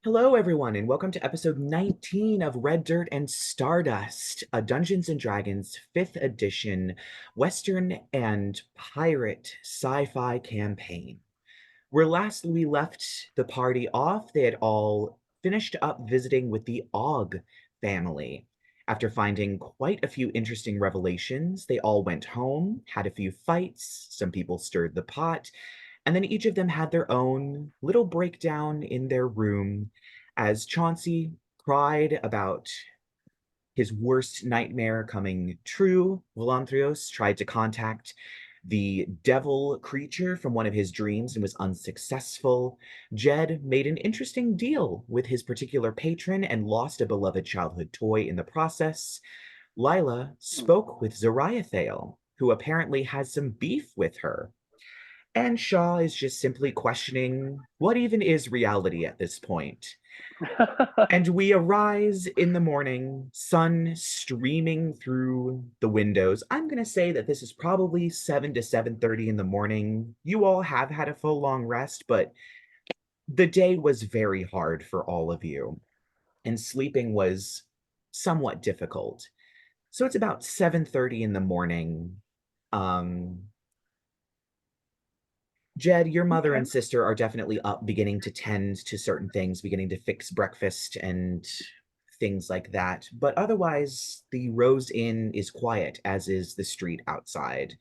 Hello, everyone, and welcome to episode 19 of Red Dirt and Stardust, a Dungeons and Dragons 5th edition Western and pirate sci-fi campaign. Where last we left the party off, they had all finished up visiting with the Og family. After finding quite a few interesting revelations, they all went home, had a few fights, some people stirred the pot, and then each of them had their own little breakdown in their room as Chauncey cried about his worst nightmare coming true. Velantrios tried to contact the devil creature from one of his dreams and was unsuccessful. Jed made an interesting deal with his particular patron and lost a beloved childhood toy in the process. Lyla spoke with Zariathale, who apparently has some beef with her. And Shaw is just simply questioning what even is reality at this point. And we arise in the morning, sun streaming through the windows. I'm going to say that this is probably 7 to 7:30 in the morning. You all have had a full long rest, but the day was very hard for all of you, and sleeping was somewhat difficult. So it's about 7:30 in the morning. Um, Jed, your mother and sister are definitely up, beginning to tend to certain things, beginning to fix breakfast and things like that. But otherwise, the Rose Inn is quiet, as is the street outside.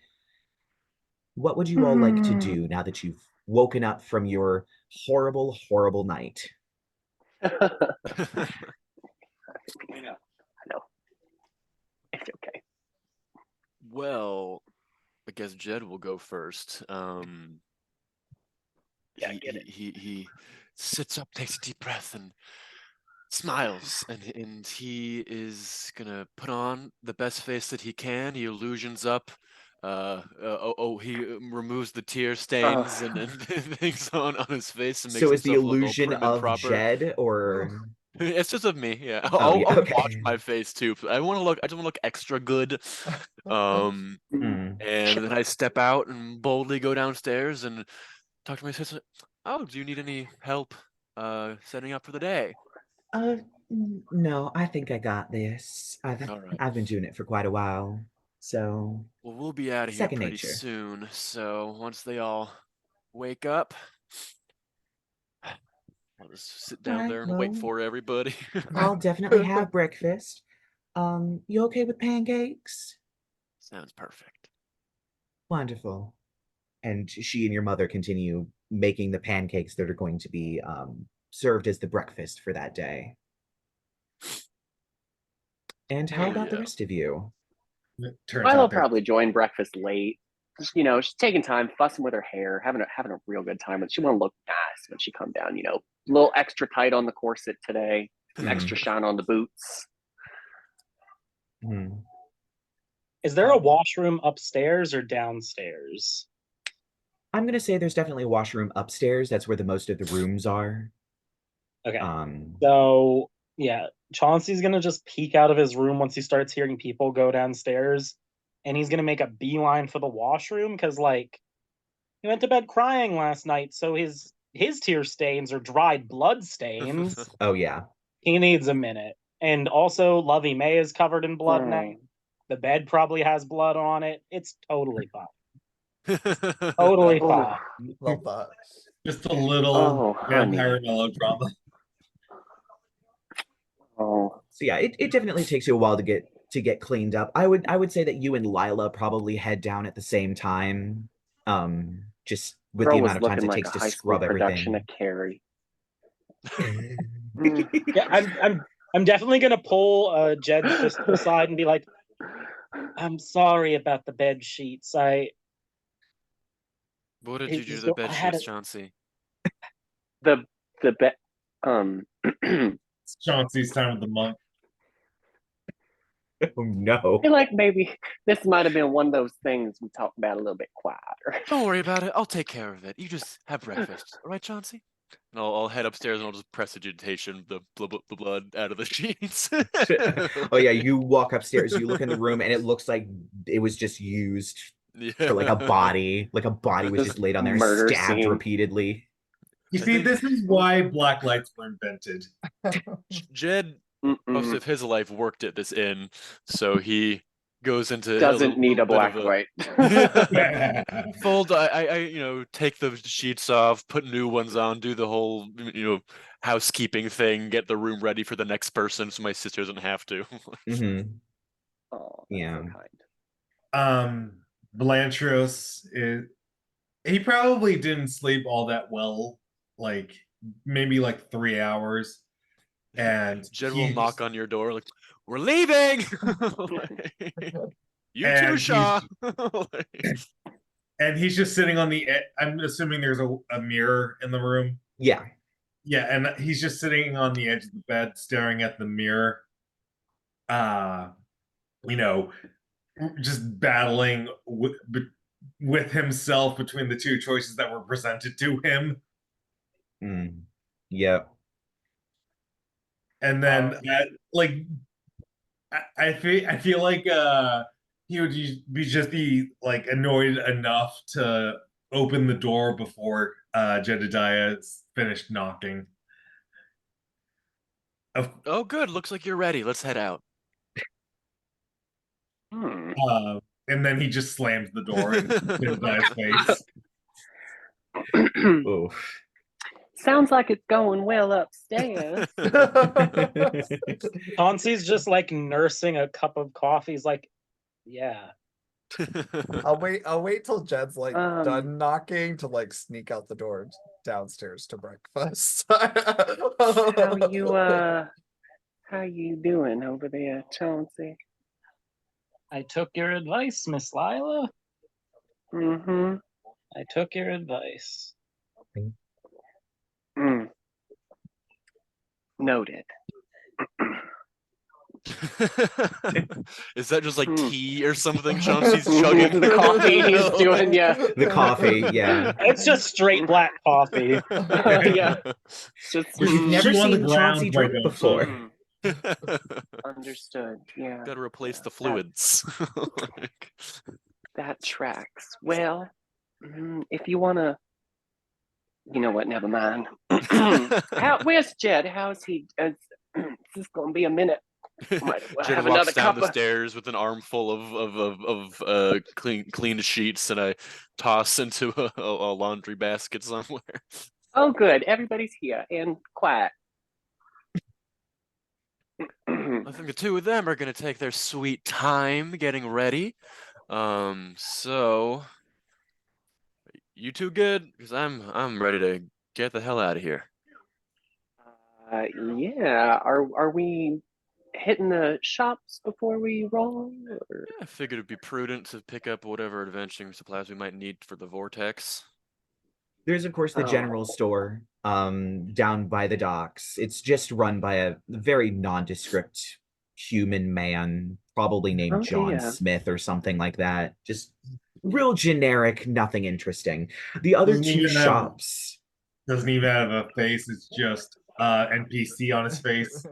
What would you all like to do now that you've woken up from your horrible, horrible night? I know. It's okay. Well, I guess Jed will go first. Yeah, get it. He sits up, takes a deep breath, and smiles, and he is gonna put on the best face that he can. He illusions up. He removes the tear stains and things on his face and makes So is the himself look all illusion prim and of proper. Jed, or It's just of me, yeah. oh yeah, I'll wash okay. my face too. I just want to look extra good. Um, Hmm. and then I step out and boldly go downstairs and talk to my sister. Oh, do you need any help setting up for the day? Uh, no, I think I got this. All right. I've been doing it for quite a while, so Well, we'll be out of here second pretty nature. soon. So once they all wake up, I'll just sit All down right, there and wait well, for everybody. I'll definitely have breakfast. You okay with pancakes? Sounds perfect. Wonderful. And she and your mother continue making the pancakes that are going to be served as the breakfast for that day. And how Hell about the yeah. rest of you? It turns Milo out they're probably joined breakfast late. Just, she's taking time, fussing with her hair, having a real good time. But she want to look nice when she come down. A little extra tight on the corset today, some extra shine on the boots. Hmm. Is there a washroom upstairs or downstairs? I'm gonna say there's definitely a washroom upstairs. That's where the most of the rooms are. Okay. Um, So, yeah, Chauncey's going to just peek out of his room once he starts hearing people go downstairs. And he's going to make a beeline for the washroom because, he went to bed crying last night. So his tear stains are dried blood stains. oh yeah. He needs a minute. And also, Lovey May is covered in blood now. The bed probably has blood on it. It's totally fine. Totally fine. Love that. just a little Oh, honey. vampire melodrama. Oh, So yeah, it definitely takes you a while to get cleaned up. I would say that you and Lyla probably head down at the same time. Just with the girl was amount of times looking it like takes a to high school scrub production everything. of Carrie. Yeah, I'm definitely gonna pull Jed's sister aside and be like, I'm sorry about the bed sheets. What did you do to the I bed had sheets, a Chauncey? The bed. It's Chauncey's time with the monk. Oh no. I feel like maybe this might have been one of those things we talked about a little bit quieter. Don't worry about it. I'll take care of it. You just have breakfast. All right, Chauncey? And I'll head upstairs and I'll just prestidigitation the blood out of the sheets. Oh yeah, you walk upstairs, you look in the room, and it looks like it was just used for like a body was just laid on there, Murder stabbed scene. repeatedly. You I see, think- this is why black lights were invented. Jed, most Mm-mm. of his life worked at this inn, so he goes into Doesn't need a little bit of black light. Fold. I take the sheets off, put new ones on, do the whole housekeeping thing, get the room ready for the next person, so my sister doesn't have to. Mm-hmm. Oh, Yeah. so kind. Velantrios is he probably didn't sleep all that well, like maybe like 3 hours. And Jed he will knock just- on your door like, "We're leaving." You too, and Shaw. and he's just sitting on the I'm assuming there's a mirror in the room. Yeah. Yeah, and he's just sitting on the edge of the bed staring at the mirror. You know, just battling with himself between the two choices that were presented to him. Mm. Yep. And then like I feel like he would be like annoyed enough to open the door before Jedidiah finished knocking. Oh, good. Looks like you're ready. Let's head out. Hmm. And then he just slams the door in Jedidiah's face. Oof. Sounds like it's going well upstairs. Chauncey's just like nursing a cup of coffee. He's like, yeah. I'll wait till Jed's like Um, done knocking to like sneak out the door downstairs to breakfast. How you doing over there, Chauncey? I took your advice, Miss Lyla. Mm-hmm. I took your advice. Mm. Noted. Is that just like Hmm. tea or something Chauncey's chugging? The coffee he's doing, yeah. The coffee, yeah. It's just straight black coffee. Yeah. Just You've never Chew on the seen ground, Chauncey why drunk don't before. Understood. Yeah. Gotta replace the That- fluids. That tracks. Well, if you wanna, you know what? Never mind. Where's Jed? How's he? It's just gonna be a minute. Might as well Jed have walks another down cup the of- stairs with an armful of cleaned sheets, and I toss into a laundry basket somewhere. Oh, good. Everybody's here and quiet. I think the two of them are gonna take their sweet time getting ready. So you two good? Because I'm ready to get the hell out of here. Yeah. Are we hitting the shops before we roll? Or... I figured it'd be prudent to pick up whatever adventuring supplies we might need for the Vortex. There's of course the Oh. general store down by the docks. It's just run by a very nondescript human man, probably named Oh, John yeah. Smith or something like that. Just real generic, nothing interesting. The other Doesn't two even have- shops. Doesn't even have a face, it's just NPC on his face.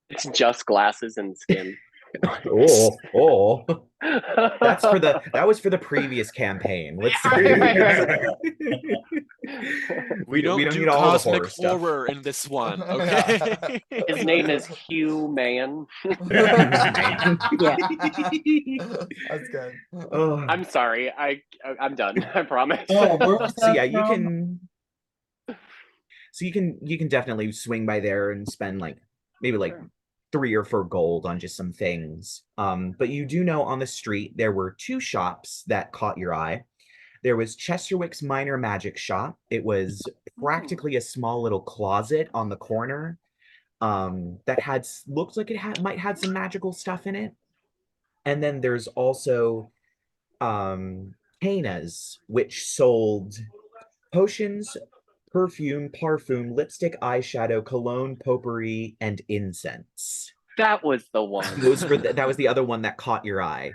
It's just glasses and skin. Oh. That was for the previous campaign. Let's Right. We don't do need all the cosmic horror stuff. horror in this one, okay? His name is Hugh Man. Yeah. That's good. Oh. I'm sorry. I'm done. I promise. Oh, where was So that yeah, you from? can definitely swing by there and spend like maybe like Sure. 3 or 4 gold on just some things. But you do know on the street there were 2 shops that caught your eye. There was Chesterwick's Minor Magic Shop. It was practically a small little closet on the corner that looked like it might have some magical stuff in it. And then there's also Cana's, which sold potions, perfume, parfum, lipstick, eyeshadow, cologne, potpourri, and incense. That was the one. That was the other one that caught your eye.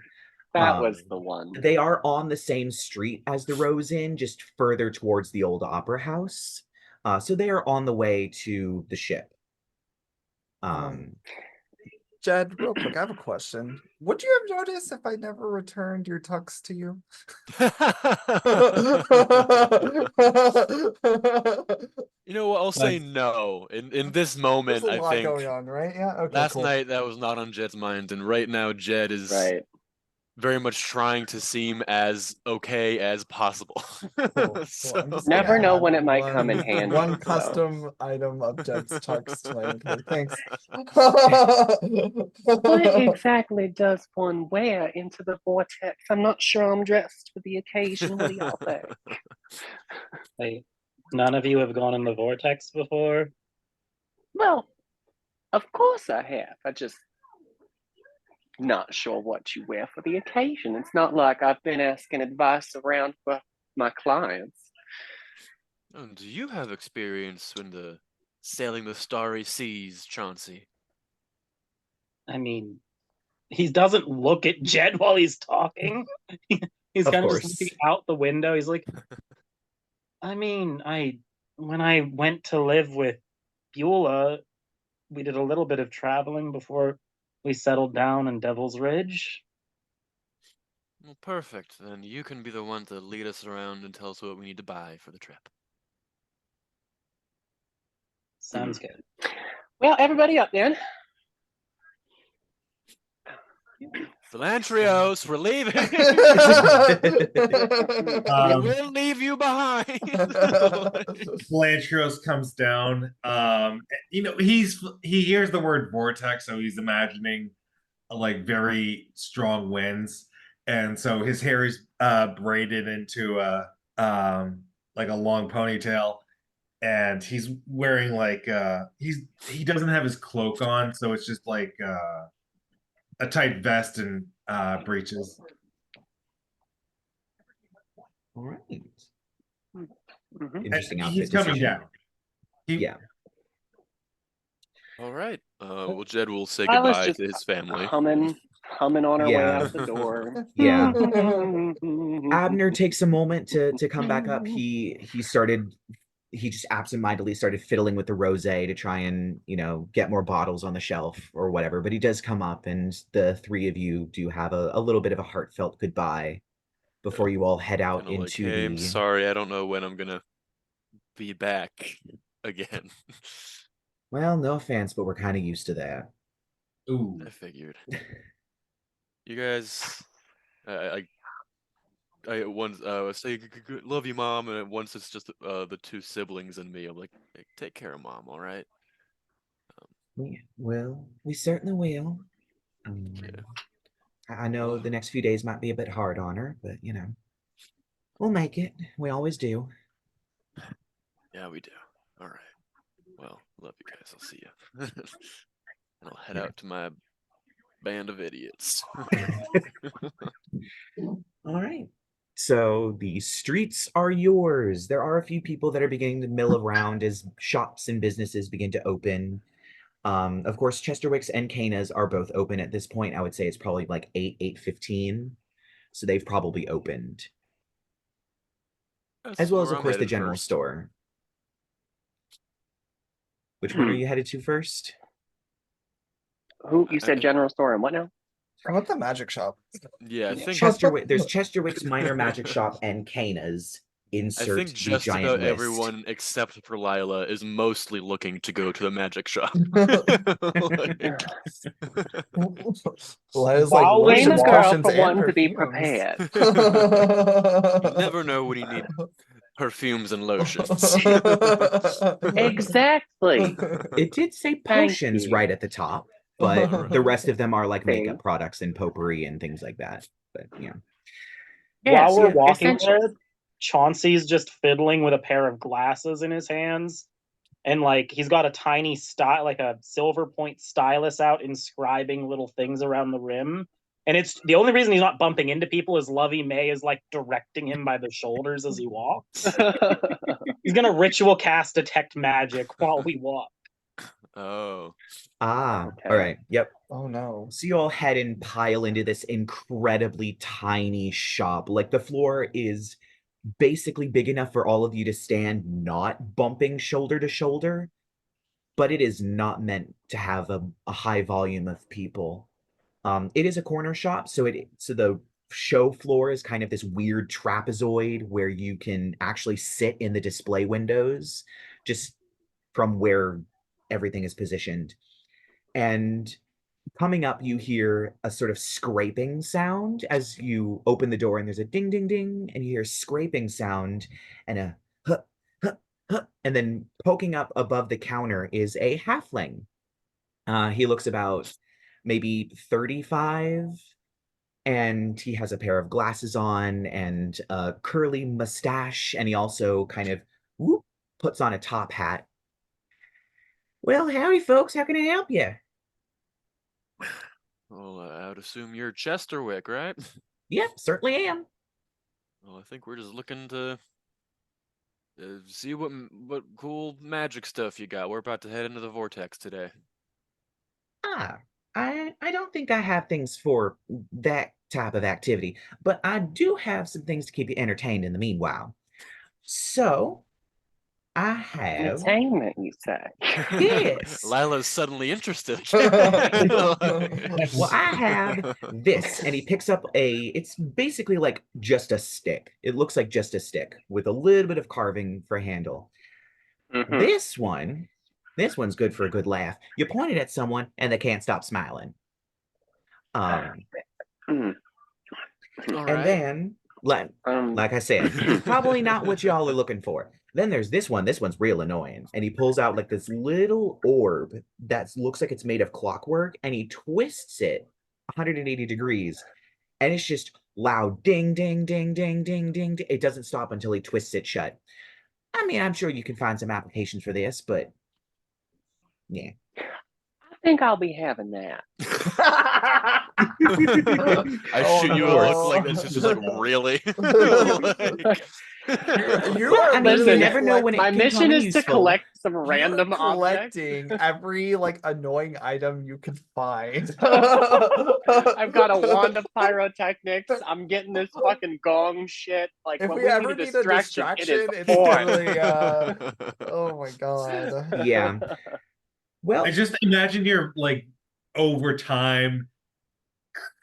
That was the one. They are on the same street as the Rose Inn, just further towards the old opera house. So they are on the way to the ship. Jed, real quick, I have a question. Would you have noticed if I never returned your tux to you? You know what? I'll say no. In this There's moment, a I lot think going on, right? Yeah. Okay. last Cool. night that was not on Jed's mind, and right now Jed is Right. very much trying to seem as okay as possible. Cool. So- I'm just Never gonna know add when it might come in handy, One so. custom item of Jed's tux to my inventory. Thanks. What exactly does one wear into the vortex? I'm not sure I'm dressed for the occasion. What do y'all think? Like, none of you have gone in the vortex before. Well, of course I have. I just not sure what you wear for the occasion. It's not like I've been asking advice around for my clients. Oh, do you have experience in the sailing the starry seas, Chauncey? I mean, he doesn't look at Jed while he's talking. He's Of kind of just course. looking out the window. He's like, I mean, when I went to live with Beulah, we did a little bit of traveling before we settled down in Devil's Ridge. Well, perfect. Then you can be the one to lead us around and tell us what we need to buy for the trip. Sounds good. Well, everybody up then. Velantrios, we're leaving. We Um, will leave you behind. Velantrios comes down. He hears the word vortex, so he's imagining like very strong winds, and so his hair is braided into like a long ponytail, and he's wearing like he doesn't have his cloak on, so it's just like a tight vest and breeches. All right. Mhm. Interesting And outfit he's coming decision. down. He- Yeah. All right. Well, Jed will say I was goodbye just to his family. humming on our way Yeah. out the door. Yeah. Mm-hmm. Abner takes a moment to come back up. He just absentmindedly started fiddling with the rosé to try and, get more bottles on the shelf or whatever. But he does come up, and the three of you do have a little bit of a heartfelt goodbye before you all head out Kinda like, into hey, I'm the. sorry, I don't know when I'm gonna be back again. Well, no offense, but we're kind of used to that. Ooh. I figured. You guys, I once say love you, mom, and once it's just the two siblings and me. I'm like, hey, take care of mom, all right? Well, we certainly will. Yeah. I know Well, the next few days might be a bit hard on her, but we'll make it. We always do. yeah, we do. All right. Well, love you guys. I'll see you. And I'll head Yeah. out to my band of idiots. All right. So the streets are yours. There are a few people that are beginning to mill around as shops and businesses begin to open. Of course, Chesterwick's and Cana's are both open at this point. I would say it's probably like 8:15. So they've probably opened. That's As well as, where of I'm course, the headed general first. store. Which one are you headed to first? Who you said general store and what now? I want the magic shop. Yeah, I think There's Chesterwick's minor magic shop and Cana's. I Insert think the just giant about list. everyone except for Lyla is mostly looking to go to the magic shop. Like- Lila's like, Wow, Blame lotion, a girl potions, for and wanting to be perfumes. prepared. You never know when you need perfumes and lotions. Exactly. It did say Thank potions you. right at the top, but the rest of them are like See? makeup products and potpourri and things like that. But yeah. Yes, While we're yeah, walking essentials. there, Chauncey's just fiddling with a pair of glasses in his hands. And like he's got a tiny style, like a silver point stylus out, inscribing little things around the rim. And it's the only reason he's not bumping into people is Lovey May is like directing him by the shoulders as he walks. He's gonna ritual cast detect magic while we walk. Oh. all Okay. right. Yep. Oh no. So you all head and pile into this incredibly tiny shop. Like the floor is basically big enough for all of you to stand not bumping shoulder to shoulder. but it is not meant to have a high volume of people. It is a corner shop, so the show floor is kind of this weird trapezoid where you can actually sit in the display windows just from where everything is positioned. And coming up, you hear a sort of scraping sound as you open the door, and there's a ding, ding, ding, and you hear a scraping sound and a huh, huh, huh. And then poking up above the counter is a halfling. He looks about maybe 35, and he has a pair of glasses on and a curly mustache, and he also kind of whoop, puts on a top hat. Well, howdy, folks. How can I help you? Well, I would assume you're Chesterwick, right? Yep, certainly am. Well, I think we're just looking to see what cool magic stuff you got. We're about to head into the Vortex today. Ah, I don't think I have things for that type of activity, but I do have some things to keep you entertained in the meanwhile. So, I have Entertainment, you say? Yes. Lyla's suddenly interested. Well, I have this, and he picks up it's basically like just a stick. It looks like just a stick with a little bit of carving for a handle. Mhm. This one's good for a good laugh. You point it at someone and they can't stop smiling. Um, Mm. All and right. then, like I said, probably not what y'all are looking for. Then there's this one. This one's real annoying. And he pulls out like this little orb that looks like it's made of clockwork, and he twists it 180 degrees, and it's just loud ding, ding, ding, ding, ding, ding, ding. It doesn't stop until he twists it shut. I mean, I'm sure you can find some applications for this, but yeah. I think I'll be having that. I Oh, shoot you a course. look like this. It's just like, really? You Well, are I mean, you Listen, never know when it My can mission come is to useful. collect some You're random objects. collecting every like annoying item you can find. I've got a wand of pyrotechnics. I'm getting this fucking gong shit. Like If when we we ever need need a distraction, it is it's on. really oh my god. Yeah. Well, I just imagine you're like over time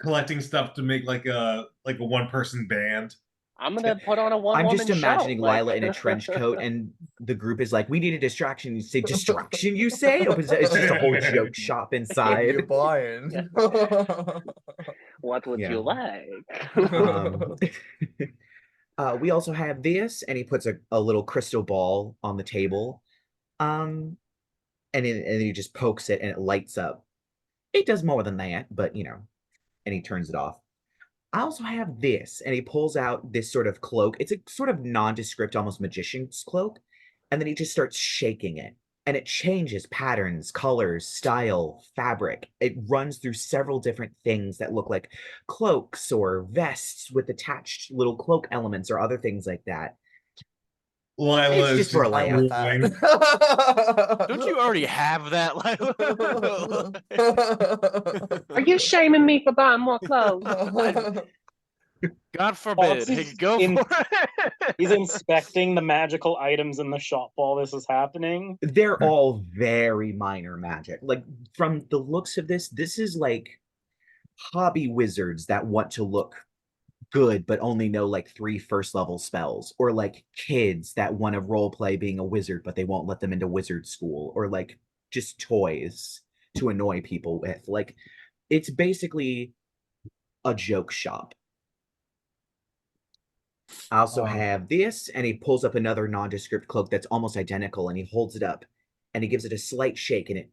collecting stuff to make like a one-person band. I'm gonna put on a one I'm woman just imagining show. Lyla in a trench coat, and the group is like, "We need a distraction." You say, "Distraction?" You say, opens. It's just a whole joke shop What are you inside. buying? Yeah. What would Yeah. you like? Um, we also have this, and he puts a little crystal ball on the table, and then he just pokes it, and it lights up. It does more than that, but and he turns it off. I also have this, and he pulls out this sort of cloak. It's a sort of nondescript, almost magician's cloak, and then he just starts shaking it, and it changes patterns, colors, style, fabric. It runs through several different things that look like cloaks or vests with attached little cloak elements or other things like that. Lila It's is just for a I laugh. want that. Don't you already have that, Lyla? Are you shaming me for buying more clothes? God forbid. Hey, Chauncey's go in- for it. He's inspecting the magical items in the shop while this is happening. They're all very minor magic. Like, from the looks of this is like hobby wizards that want to look good but only know like 3 first level spells, or like kids that want to role play being a wizard but they won't let them into wizard school, or like just toys to annoy people with. Like, it's basically a joke shop. I also have this, and he pulls up another nondescript cloak that's almost identical, and he holds it up and he gives it a slight shake, and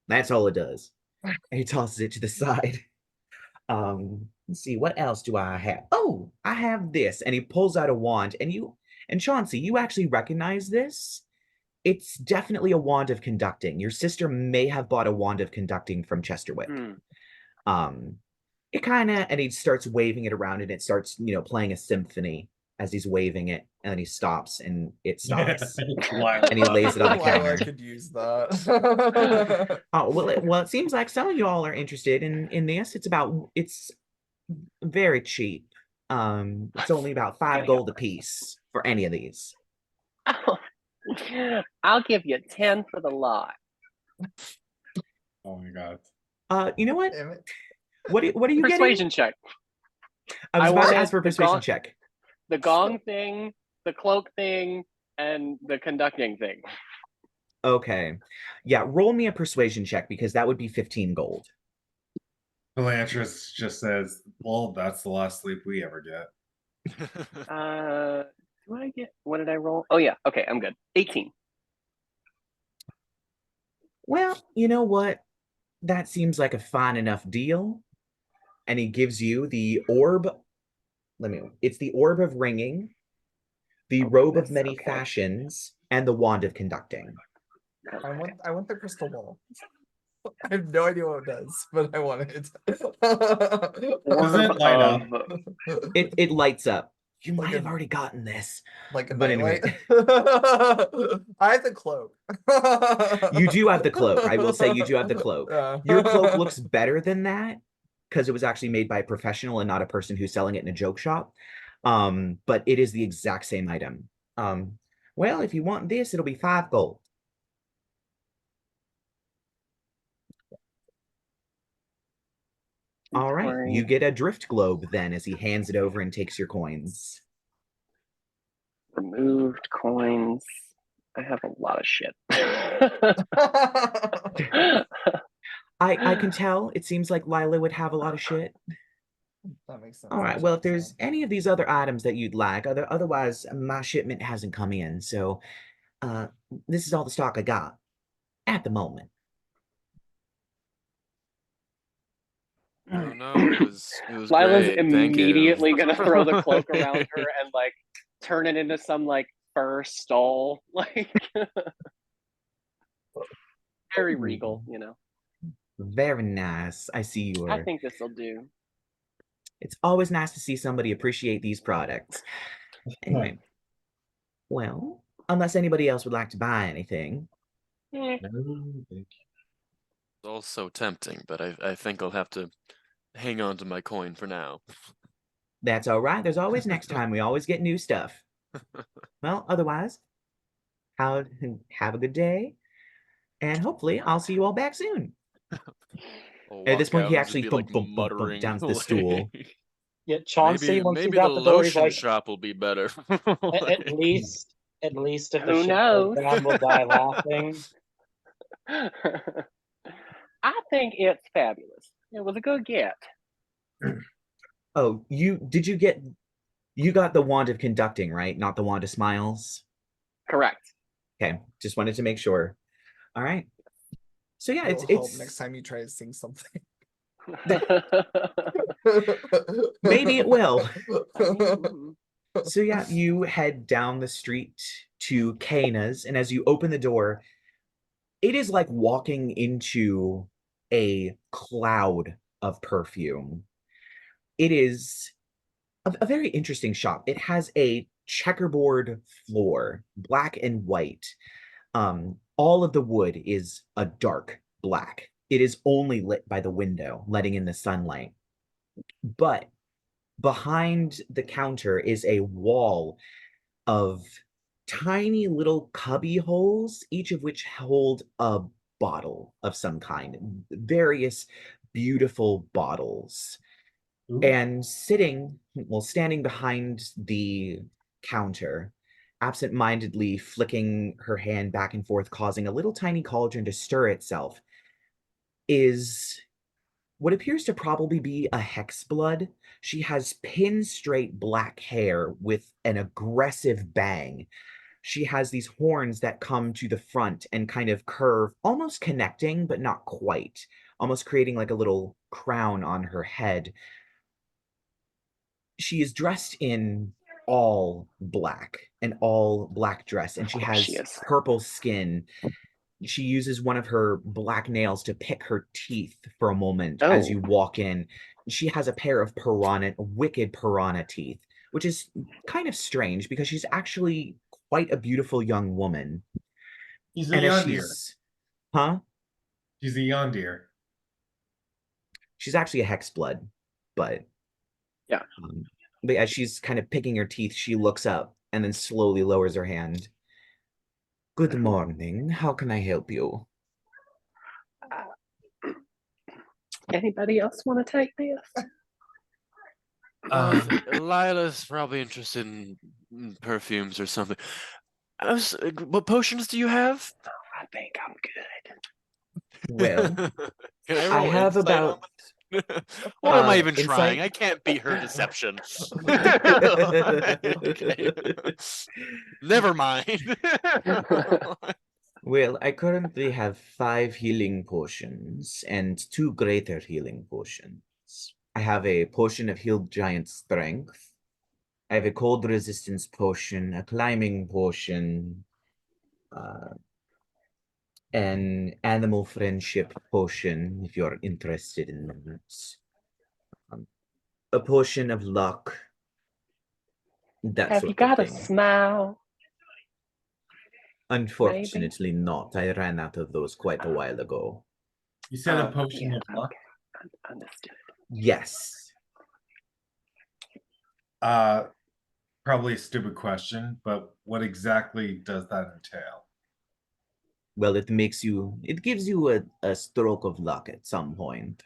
that's all it does. And he tosses it to the side. Let's see, what else do I have? Oh, I have this. And he pulls out a wand, and Chauncey, you actually recognize this? It's definitely a wand of conducting. Your sister may have bought a wand of conducting from Chesterwick. Hmm. It kind of, and he starts waving it around, and it starts, playing a symphony as he's waving it, and then he stops, and it stops. And he lays it on the Lila counter. could use that. Oh, well, it seems like some of y'all are interested in this. It's very cheap. It's only about 5 gold a piece for any of these. Oh, I'll give you 10 for the lot. Oh my god. You know what? Damn it. What are you Persuasion check. getting? I was I about to wanted ask for a the persuasion gong- check. The gong thing, the cloak thing, and the conducting thing. Okay. Yeah, roll me a persuasion check because that would be 15 gold. Velantrios just says, well, that's the last sleep we ever get. Do I get, what did I roll? Oh yeah, okay, I'm good. 18. Well, you know what? That seems like a fine enough deal. And he gives you the orb. It's the orb of ringing, the Oh, robe of goodness, many okay. fashions, and the wand of conducting. I want the crystal ball. I have no idea what it does, but I want it. Does it light up? It lights up. You Like might have a- already gotten this. Like a But anyway. nightlight. I have the cloak. You do have the cloak. I will say you do have the cloak. Your cloak looks better than that because it was actually made by a professional and not a person who's selling it in a joke shop. But it is the exact same item. Well, if you want this, it'll be 5 gold. All right, you get a drift globe then as he hands it over and takes your coins. Removed coins. I have a lot of shit. I can tell. It seems like Lyla would have a lot of shit. That makes sense. All right, well, if there's any of these other items that you'd like, otherwise my shipment hasn't come in, so this is all the stock I got at the moment. Oh no, it was Lila's great. Thank you. immediately gonna throw the cloak around her and like turn it into some like fur stole, like very regal, you know. Very nice. I see you I are. think this will do. It's always nice to see somebody appreciate these products. Anyway, well, unless anybody else would like to buy anything. It's all so tempting, but I think I'll have to hang on to my coin for now. That's all right. There's always next time. We always get new stuff. Well, otherwise, have a good day. And hopefully I'll see you all back soon. I'll At this walk point, out he and just actually be like bump muttering down to the away. stool. Yeah, Chauncey, once maybe he's the out the door, he's lotion like, shop will be better. at least if Who the ship goes knows? down, we'll die laughing. I think it's fabulous. It was a good get. Oh, you got the wand of conducting, right? Not the wand of smiles. Correct. Okay, just wanted to make sure. All right. So yeah, It'll help next time you try to sing something. Maybe it will. So yeah, you head down the street to Kana's, and as you open the door, it is like walking into a cloud of perfume. It is a very interesting shop. It has a checkerboard floor, black and white. All of the wood is a dark black. It is only lit by the window, letting in the sunlight. But behind the counter is a wall of tiny little cubby holes, each of which hold a bottle of some kind, various beautiful bottles. And standing behind the counter, absent-mindedly flicking her hand back and forth, causing a little tiny cauldron to stir itself, is what appears to probably be a hexblood. She has pin-straight black hair with an aggressive bang. She has these horns that come to the front and kind of curve, almost connecting, but not quite, almost creating like a little crown on her head. She is dressed in all black, an all black dress, and she has She is. purple skin. She uses one of her black nails to pick her teeth for a moment as you walk in. She has a pair of wicked piranha teeth, which is kind of strange because she's actually quite a beautiful young woman. She's a And as yondir. huh? She's a yondir. She's actually a hexblood, but Yeah. But as she's kind of picking her teeth, she looks up and then slowly lowers her hand. Good morning. How can I help you? Anybody else want to take this? Lila's probably interested in perfumes or something. What potions do you have? I think I'm good. Well, Can I I roll have insight on about that? Why am I even insight. trying? I can't beat her deception. Okay. Never mind. Well, I currently have 5 healing potions and 2 greater healing potions. I have a potion of healed giant strength. I have a cold resistance potion, a climbing potion, an animal friendship potion, if you're interested in that. A potion of luck. That Have sort you of got a thing. smile? Unfortunately not. I ran out of those quite a while ago. You said a Oh, potion yeah, of luck. okay. Understood. Yes. Probably a stupid question, but what exactly does that entail? Well, it gives you a stroke of luck at some point.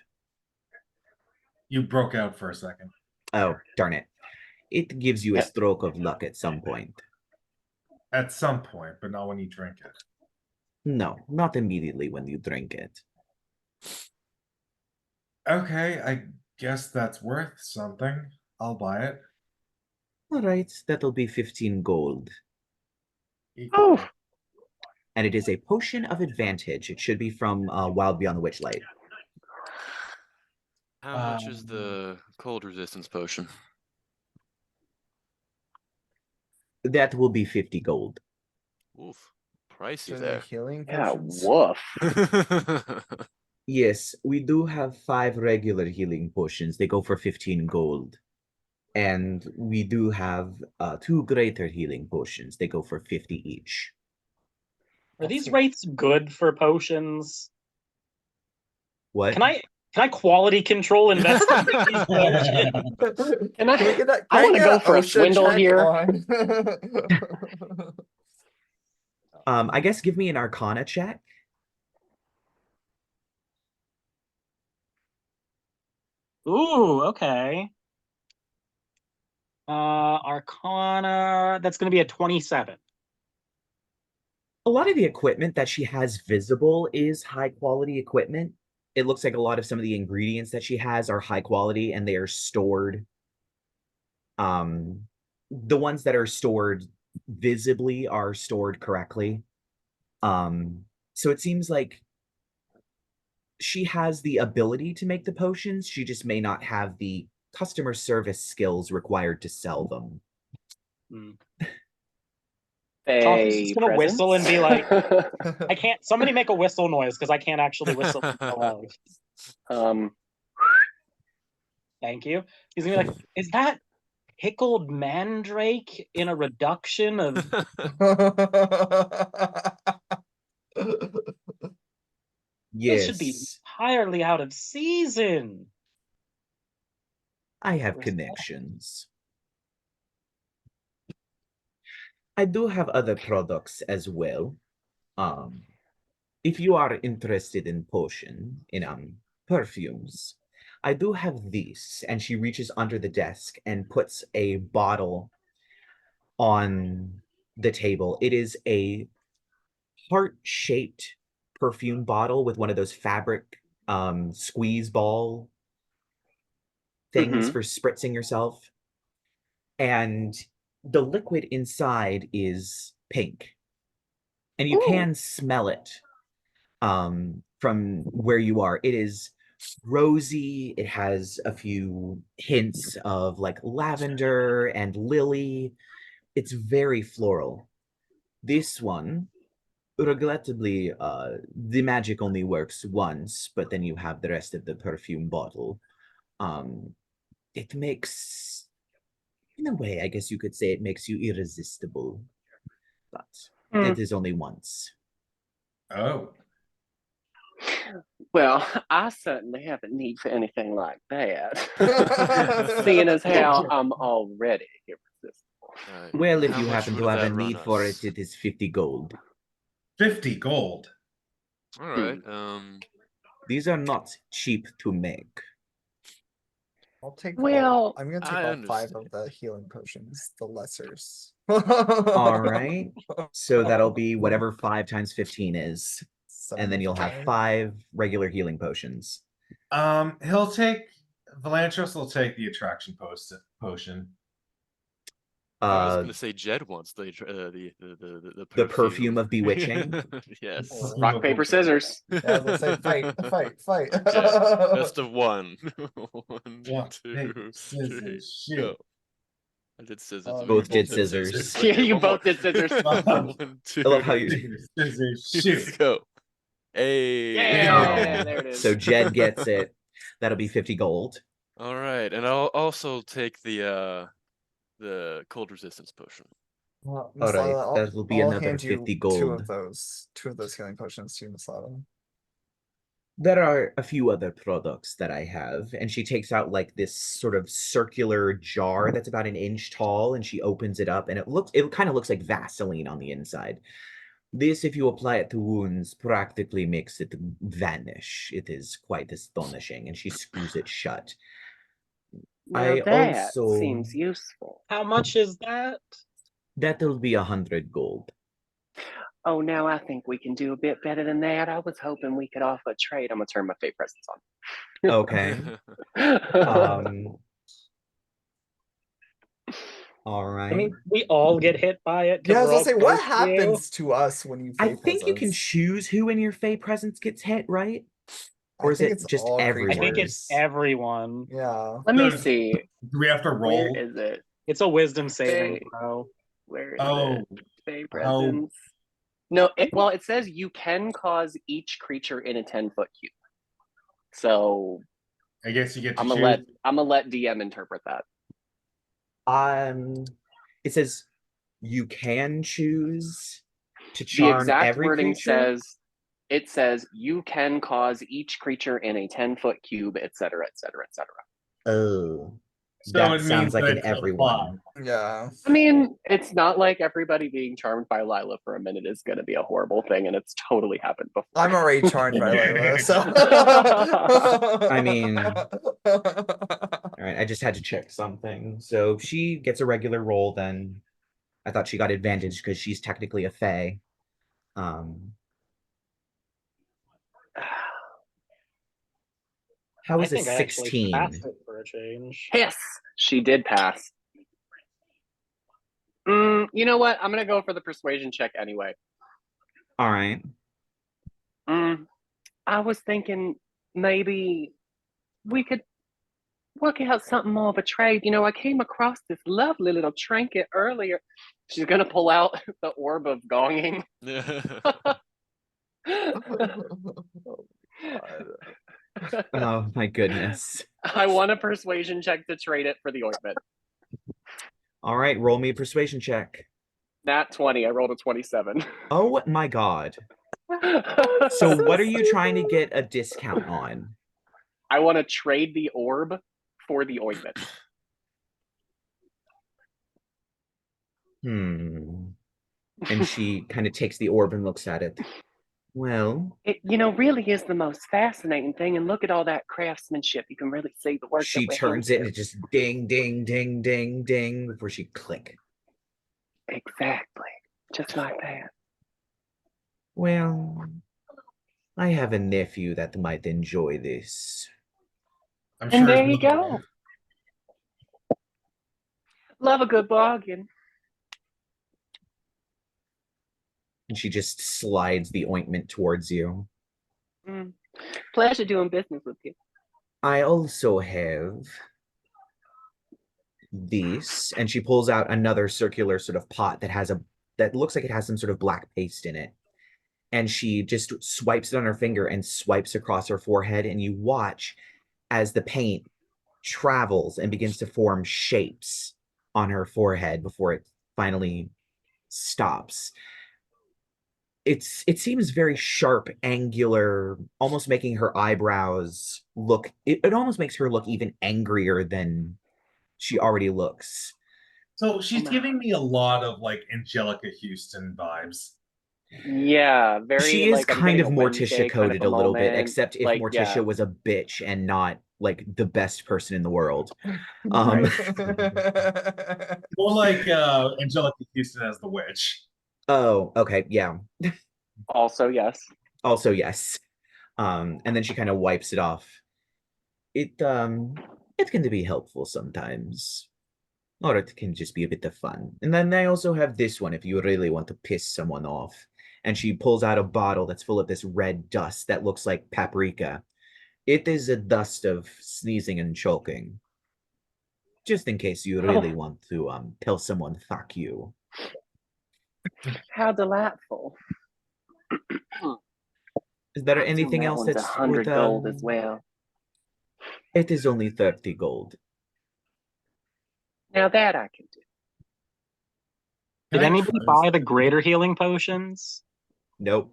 You broke out for a second. Oh, darn it. It gives you a Yeah. stroke of luck at some point. At some point, but not when you drink it. No, not immediately when you drink it. Okay, I guess that's worth something. I'll buy it. All right, that'll be 15 gold. Oh, And it is a potion of advantage. It should be from Wild Beyond the Witchlight. How much is the cold resistance potion? That will be 50 gold. Oof, pricey So the there. healing yeah, potions. woof. Yes, we do have 5 regular healing potions. They go for 15 gold. And we do have 2 greater healing potions. They go for 50 each. Are these rates good for potions? What? Can I quality control investigate these potions? Can I- we get that? I can wanna get go an for a OSHA swindle check here. on- I guess give me an Arcana check. Ooh, okay. Arcana, that's going to be a 27. A lot of the equipment that she has visible is high quality equipment. It looks like a lot of some of the ingredients that she has are high quality and they are stored. The ones that are stored visibly are stored correctly. So it seems like she has the ability to make the potions. She just may not have the customer service skills required to sell them. Chauncey's just gonna Presents? whistle and be like, I can't. Somebody make a whistle noise because I can't actually whistle loud. Thank you. He's gonna be like, is that pickled mandrake in a reduction of? This should be Yes, entirely out of season. I have Where's that? connections. I do have other products as well. If you are interested in perfumes, I do have these. And she reaches under the desk and puts a bottle on the table. It is a heart-shaped perfume bottle with one of those fabric squeeze ball things for spritzing yourself. And the liquid inside is pink. And you can smell it from where you are. It is rosy. It has a few hints of like lavender and lily. It's very floral. This one, regrettably, the magic only works once, but then you have the rest of the perfume bottle. It makes, in a way, I guess you could say it makes you irresistible, but it is only once. Oh. Well, I certainly have a need for anything like that. Seeing as how I'm already irresistible. Well, if How you much happen would to have a that run need for us? it, it is 50 gold. 50 gold. All right. These are not cheap to make. I'll take Well, I'm gonna take I all 5 understand. of the healing potions, the lessers. All right. So that'll be whatever 5 times 15 is. And then you'll have 75. 5 regular healing potions. He'll take Velantrios will take the attraction potion. I was Uh, gonna say Jed wants the the perfume of bewitching. Yes. Oh. rock, paper, scissors. Yeah, let's say fight. Okay. Best of one. One, One, two, paper, three, scissors, shoot. go. I did scissors. Oh, and Both we did scissors. Yeah, Okay, you one more. both did scissors. 1, 2. I love how you. Paper, scissors, Let's shoot. go. Hey. Yeah, there it is. So Jed gets it. That'll be 50 gold. All right, and I'll also take the cold resistance potion. Well, All Miss right, Lyla, that'll be I'll another hand you 50 two gold. of those healing potions to you, Miss Lyla. There are a few other products that I have, and she takes out like this sort of circular jar that's about an inch tall, and she opens it up, and it kind of looks like Vaseline on the inside. This, if you apply it to wounds, practically makes it vanish. It is quite astonishing, and she screws it shut. Now I that also seems useful. How much is that? that'll be 100 gold. Oh, now I think we can do a bit better than that. I was hoping we could offer a trade. I'm gonna turn my fate presence Okay. on. All right. I mean, we all get hit by it. 'cause Yeah, I was we're gonna say, all what close to you. happens to us when you I fate think you can presence? choose who in your Fey presence gets hit, right? I Or is think it it's just all everyone? I think it's creatures. everyone. Yeah. Let me Does- see. Do we have to Where roll? is it? It's a wisdom saving Fey. throw. Where is Oh, it? Fey oh. presence. No, well, it says you can cause each creature in a 10-foot cube. So I guess you get to I'm choose. gonna let DM interpret that. It says you can choose to The charm exact every wording creature. says you can cause each creature in a 10-foot cube, etc., etc., etc. Oh, So that it means sounds like that an it's everyone. Yeah. I mean, it's not like everybody being charmed by Lyla for a minute is going to be a horrible thing, and it's totally happened before. I'm already charmed by Lyla, so. I mean, all right, I just had to check something. So she gets a regular roll then. I thought she got advantage because she's technically a Fey. How I is a think I actually 16? passed it for a change. Yes, she did pass. You know what? I'm going to go for the persuasion check anyway. All right. I was thinking maybe we could work out something more of a trade. You know, I came across this lovely little trinket earlier. She's going to pull out the orb of gonging. Oh my goodness. I want a persuasion check to trade it for the ointment. All right, roll me a persuasion check. Nat 20. I rolled a 27. Oh my god. So what are you trying to get a discount on? I want to trade the orb for the ointment. And she kind of takes the orb and looks at it. Well, It, really is the most fascinating thing. And look at all that craftsmanship. You can really see the work. she that we're turns it and into. it just ding, ding, ding, ding, ding before she click. Exactly. Just like that. Well, I have a nephew that might enjoy this. I'm And sure there his you mother go. will. Love a good bargain. And she just slides the ointment towards you. Pleasure doing business with you. I also have this, and she pulls out another circular sort of pot that looks like it has some sort of black paste in it. And she just swipes it on her finger and swipes across her forehead, and you watch as the paint travels and begins to form shapes on her forehead before it finally stops. It seems very sharp, angular, almost making her eyebrows look, it almost makes her look even angrier than she already looks. So she's giving me a lot of like Angelica Houston vibes. Yeah, very She is like I'm kind getting of a Morticia Wednesday kind of coded a a little bit, moment. except if Like, Morticia yeah, was a bitch and not like the best person in the world. Right. More like Angelica Houston as the witch. Oh, okay, yeah. also yes. Also, yes. And then she kind of wipes it off. It can be helpful sometimes. Or it can just be a bit of fun. And then they also have this one if you really want to piss someone off. And she pulls out a bottle that's full of this red dust that looks like paprika. It is a dust of sneezing and choking. Just in case you really want to tell someone fuck you. How delightful. Is there I assume anything that else one's that's 100 with gold as well. It is only 30 gold. Now that I can do. Did Can I anybody try buy this? the greater healing potions? Nope.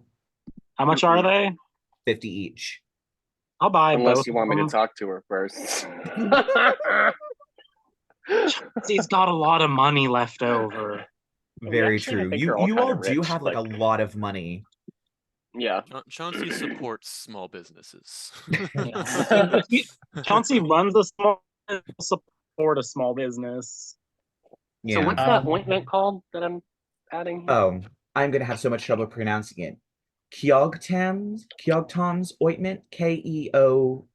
How much are they? 50 each. I'll buy Unless both you of want me to them. talk to her first. She's got a lot of money left over. Very Actually, I true. think You they're all you kinda all do rich, have like a lot of money. Yeah. Chauncey supports small businesses. Chauncey runs a small support a small business. Yeah. So what's that ointment called that I'm adding here? Oh, I'm gonna have so much trouble pronouncing it. Keogtom's ointment. Keohgtom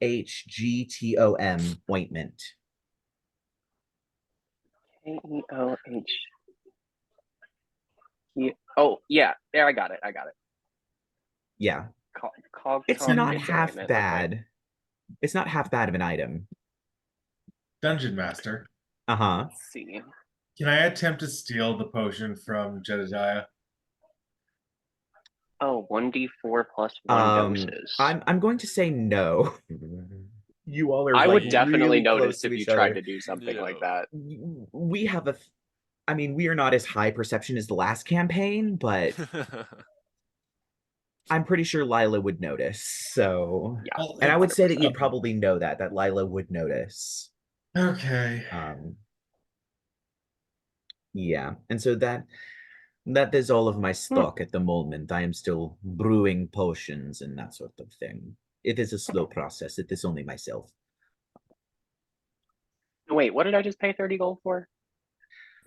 ointment. Keoh. Oh yeah, there I got it. Yeah. Cog It's Tom not Piso half ointment, bad. okay. It's not half bad of an item. Dungeon Master. Uh-huh. Let's see. Can I attempt to steal the potion from Jedidiah? Oh, 1d4 plus 1 doses. I'm going to say no. You all are I like would definitely really close notice to if you each tried other. to do something like Yeah. that. We have I mean, we are not as high perception as the last campaign, but I'm pretty sure Lyla would notice. So, Yeah. and I would say that you'd 100%. probably know that Lyla would notice. Okay. Yeah, and so that is all of my stock at the moment. I am still brewing potions and that sort of thing. It is a slow process. It is only myself. Wait, what did I just pay 30 gold for?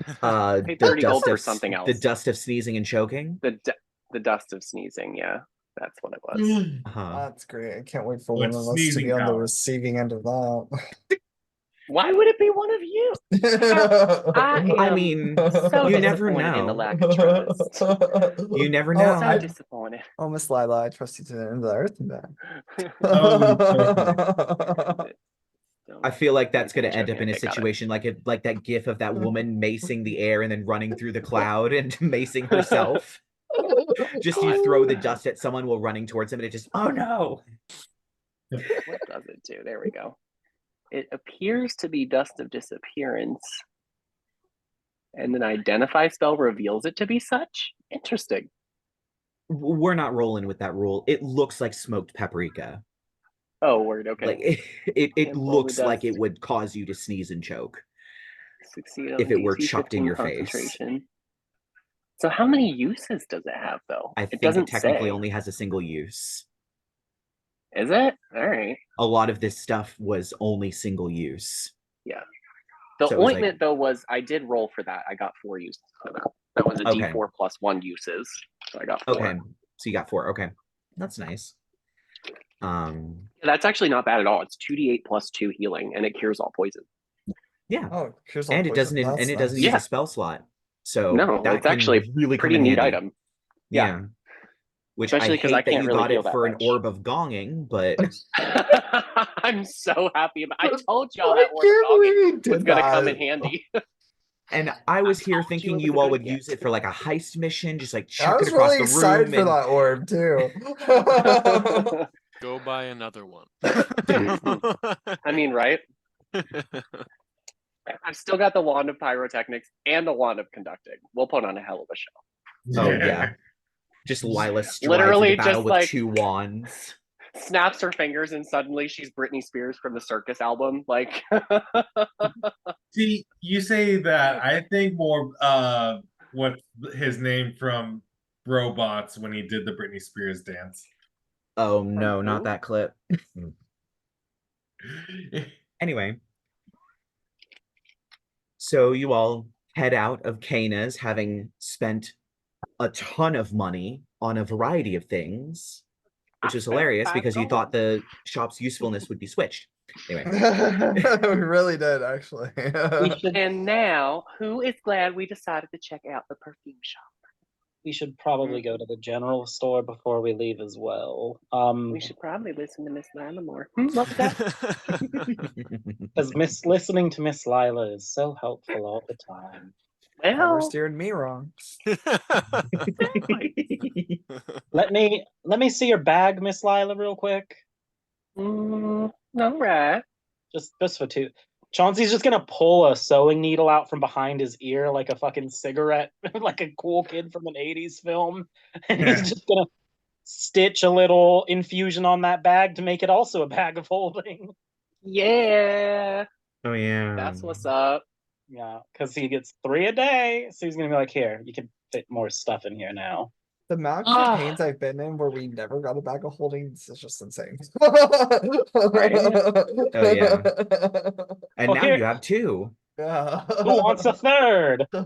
Paid The 30 gold dust for of something the else. dust of sneezing and choking. The dust of sneezing, yeah. That's what it was. That's great. I can't wait for Oh, one it's of us to sneezing be on the power. receiving end of that. Why would it be one of you? I am I mean, so you never disappointed in the know. lack of trust. You never Oh, know. So I- disappointed. Oh, Miss Lyla, I trust you to the end of the earth and back. I feel like that's Sneezing going and to end up choking, in a okay, got it. situation like that gif of that woman macing the air and then running through the cloud and macing herself. Just you throw the dust at someone while running towards them and it just, oh no. What does it do? There we go. It appears to be dust of disappearance. And then identify spell reveals it to be such. Interesting. We're not rolling with that rule. It looks like smoked paprika. Oh, word. Okay. Like it Handful of looks like it dust. would cause you to sneeze and choke Succeed on if it were DC chucked in 15 your face. concentration. So how many uses does it have though? I It think it doesn't technically say. only has a single use. Is it? All right. A lot of this stuff was only single use. Yeah. The So it was ointment though was I did roll for that. I got 4 uses for that. That was a Okay. D4 plus 1 uses. So I got 4. Okay. So you got 4. Okay. That's nice. That's actually not bad at all. It's 2d8 plus 2 healing, and it cures all poison. Yeah. Oh, here's all And it poison. doesn't That's use Yeah. a spell slot. So No, that it's can actually really come pretty in neat handy. item. Yeah. Which Especially I 'cause hate I that can't you really got heal it that for an much. orb of gonging, but I'm so happy about. I told y'all I that orb can't of believe he was did gonna come in that. handy. and I was here told you thinking it was you a all good would use it gift. for like a heist mission, just like I chuck it was across really the excited room for and that orb too. Go buy another one. I mean, right? I've still got the wand of pyrotechnics and the wand of conducting. We'll put on a hell of a show. Oh yeah. Just Lyla strides Literally into battle just with like 2 wands. snaps her fingers and suddenly she's Britney Spears from the Circus album. Like, See, you say that. I think more what's his name from robots when he did the Britney Spears dance. Oh no, who? not that clip. Anyway, so you all head out of Cana's having spent a ton of money on a variety of things, which I is spent hilarious 5 because you gold. thought the shop's usefulness would be switched. Anyway, We really did, actually. We should And now, who is glad we decided to check out the perfume shop? we should probably go to the general store before we leave as well. We should probably listen to Miss Lyla more. What was that? Because listening to Miss Lyla is so helpful all the time. Never Well, steered me wrong. Let me see your bag, Miss Lyla, real quick. all right. Just for two. Chauncey's just gonna pull a sewing needle out from behind his ear like a fucking cigarette, like a cool kid from an 80s film. And he's just gonna stitch a little infusion on that bag to make it also a bag of holding. Yeah, Oh yeah. that's what's up. Yeah, because he gets 3 a day. So he's gonna be like, here, you can fit more stuff in here now. The amount of Ah. campaigns I've been in where we never got a bag of holdings is just insane. Right? Oh yeah. And Oh, now here- you have 2. Yeah. Who wants a third? It's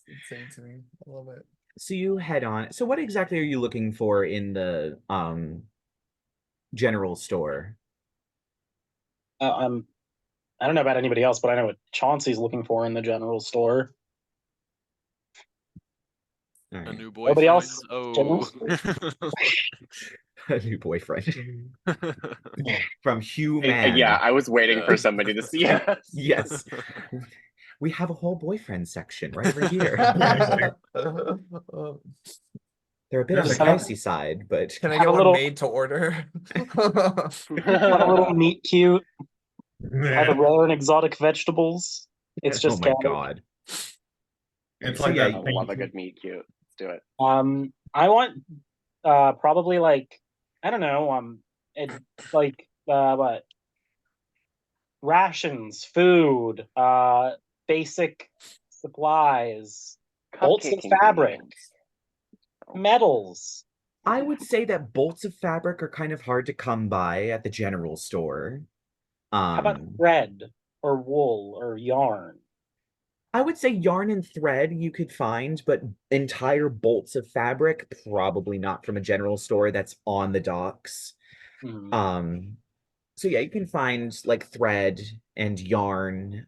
insane to me. I love it. So you head on. So what exactly are you looking for in the general store? I don't know about anybody else, but I know what Chauncey's looking for in the general store. All A right. new Nobody boyfriend. else? Oh. A new boyfriend from Hugh Man. Yeah, I was waiting Yeah. for somebody to see us. Yes. We have a whole boyfriend section right over here. They're a bit on the There's a pricey side, but Can I Have get a one little- made to order? Have a little meat cute. Have a rare and exotic vegetables. It's just oh my scattered. god. It's So like yeah, that I thing. love a good meat cute. Let's do it. I want probably like I don't know it's like what rations, food, basic supplies, bolts of Cupcake fabric, ingredients. metals. I would say that bolts of fabric are kind of hard to come by at the general store. How about thread or wool or yarn? I would say yarn and thread you could find, but entire bolts of fabric, probably not from a general store that's on the docks. Hmm. So yeah, you can find like thread and yarn.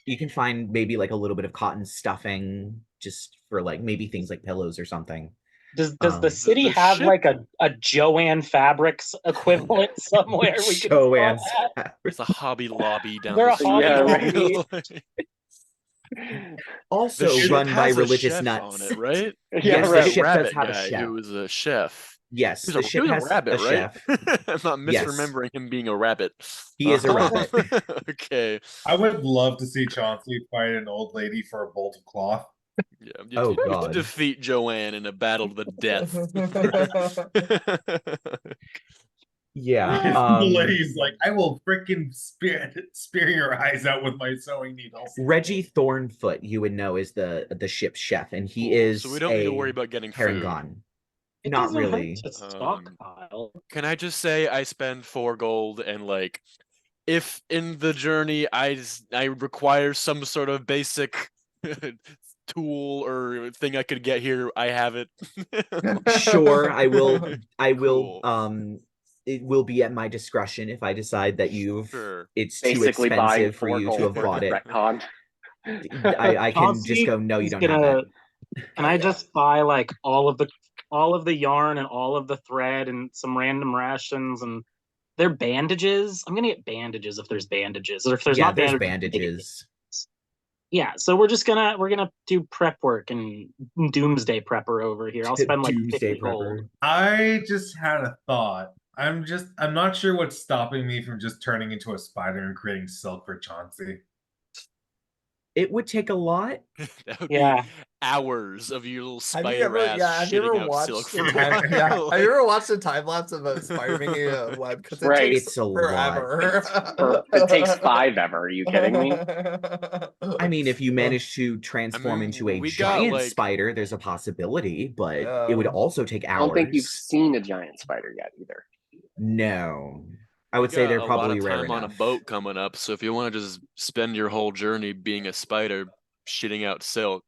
You can find maybe like a little bit of cotton stuffing just for like maybe things like pillows or something. Does the city the have ship- like a Joanne Fabrics equivalent somewhere we can sell Joanne's that? There's a Hobby Lobby down There the a street. Hobby Lobby? also The ship run by has a religious chef nuts. on it, right? Yes, There's the a ship does rabbit have a guy chef. who was a chef. Yes, He the was ship a has rabbit, a right? chef. I'm not Yes. misremembering him being a rabbit. He is a rabbit. Okay. I would love to see Chauncey fight an old lady for a bolt of cloth. Yeah. Oh, you God. defeat Joanne in a battle to the death. Yeah. The lady's like, I will freaking spear your eyes out with my sewing needles. Reggie Thornfoot, you would know, is the ship's chef, and he Cool. is So we don't need to worry a about getting food. Parangon. It Not doesn't hurt really. to stockpile. Can I just say I spend 4 gold and like if in the journey I require some sort of basic tool or thing I could get here, I have it. Sure, I will Cool. it will be at my discretion if I decide that Sure. it's too Basically buying expensive for 4 you gold to have worth bought of it. retcon. I can just Chauncey go, no, you is don't have gonna- it. Can I just buy like all of the yarn and all of the thread and some random rations and their bandages? I'm gonna get bandages if there's bandages, or if there's Yeah, not there's bandages. bandages. Yeah, so we're gonna do prep work and doomsday prepper over here. I'll spend like Doomsday 50 gold. prepper. I just had a thought. I'm not sure what's stopping me from just turning into a spider and creating silk for Chauncey. It would take a lot. That would Yeah. be hours of your little Have you spider ever, ass yeah, have you shitting ever out watched silk the for a time, yeah, while. have you ever watched a time lapse of a spider making a web? Because it Right. takes It's a lot. forever. It takes 5 ever. Are you kidding me? I mean, if you manage to transform mean, into a we got, giant like- spider, there's a possibility, but it would also take hours. I don't think you've seen a giant spider yet either. No. I would We say got they're a lot probably of rare time on a enough. boat coming up, so if you want to just spend your whole journey being a spider shitting out silk,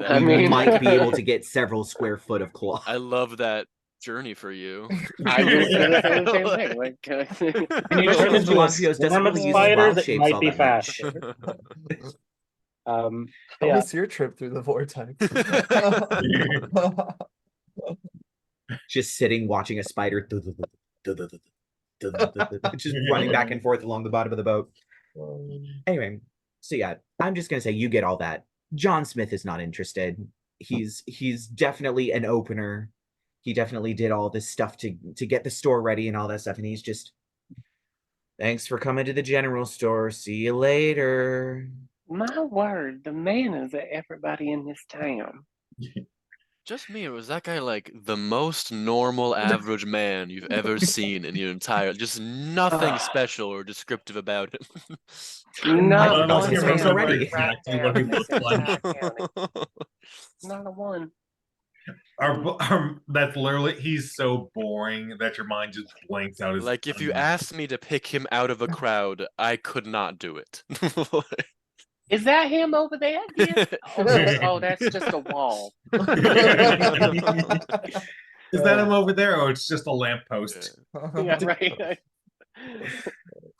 I You mean, might be able to get several square foot of cloth. I love that journey for you. I was gonna say the same thing. Like, And you Especially turn because into a Velantrios doesn't swarm of really use spiders, wild it shapes might all be that much. faster. How Yeah. was your trip through the vortex? Just sitting watching a spider just running back and forth along the bottom of the boat. Anyway, so yeah, I'm just gonna say you get all that. John Smith is not interested. He's definitely an opener. He definitely did all this stuff to get the store ready and all that stuff, and he's just, thanks for coming to the general store. See you later. my word, the manners of everybody in this town. Just me, or was that guy like the most normal average man you've ever seen in your entire, just nothing special or descriptive about him? Not I forgot one his face man already. right Exactly there what he in this looks like. entire county. Not a one. That's literally, he's so boring that your mind just blanks out his Like, if you asked me to pick him out of a crowd, I could not do it. Is that him over there? Yeah. Oh, that's just a wall. Is that him over there, or it's just a lamppost? Yeah, right.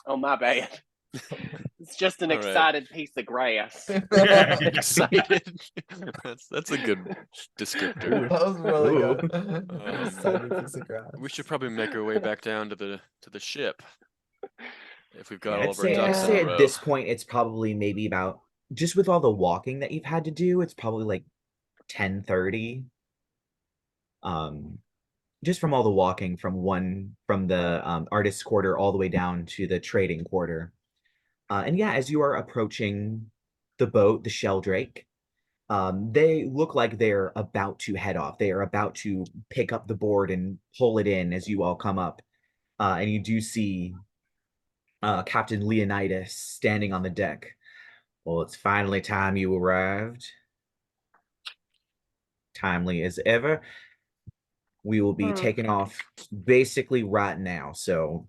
Oh, my bad. It's just an All right. excited piece of grass. Excited. That's a good descriptor. That was really Ooh. good. Excited piece of grass. We should probably make our way back down to the ship if we've got Yeah, all I'd of our say, ducks in at a row. this point it's probably maybe about, just with all the walking that you've had to do, it's probably like 10:30. Just from all the walking from the artist's quarter all the way down to the trading quarter. And yeah, as you are approaching the boat, the Sheldrake, they look like they're about to head off. They are about to pick up the board and pull it in as you all come up. And you do see Captain Leonidas standing on the deck. Well, it's finally time you arrived. Timely as ever. We will be taking off basically right now. So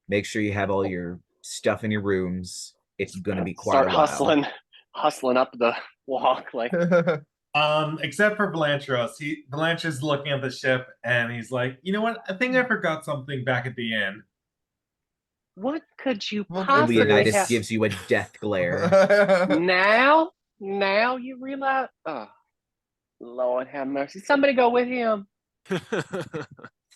make sure you have all your stuff in your rooms. It's gonna be quite Start a while. hustling up the walk. Like, Except for Velantrios. Velantrios is looking at the ship and he's like, you know what? I think I forgot something back at the inn. what could you Well, possibly Leonidas have? gives you a death glare. Now you realize? Oh, Lord have mercy. Somebody go with him.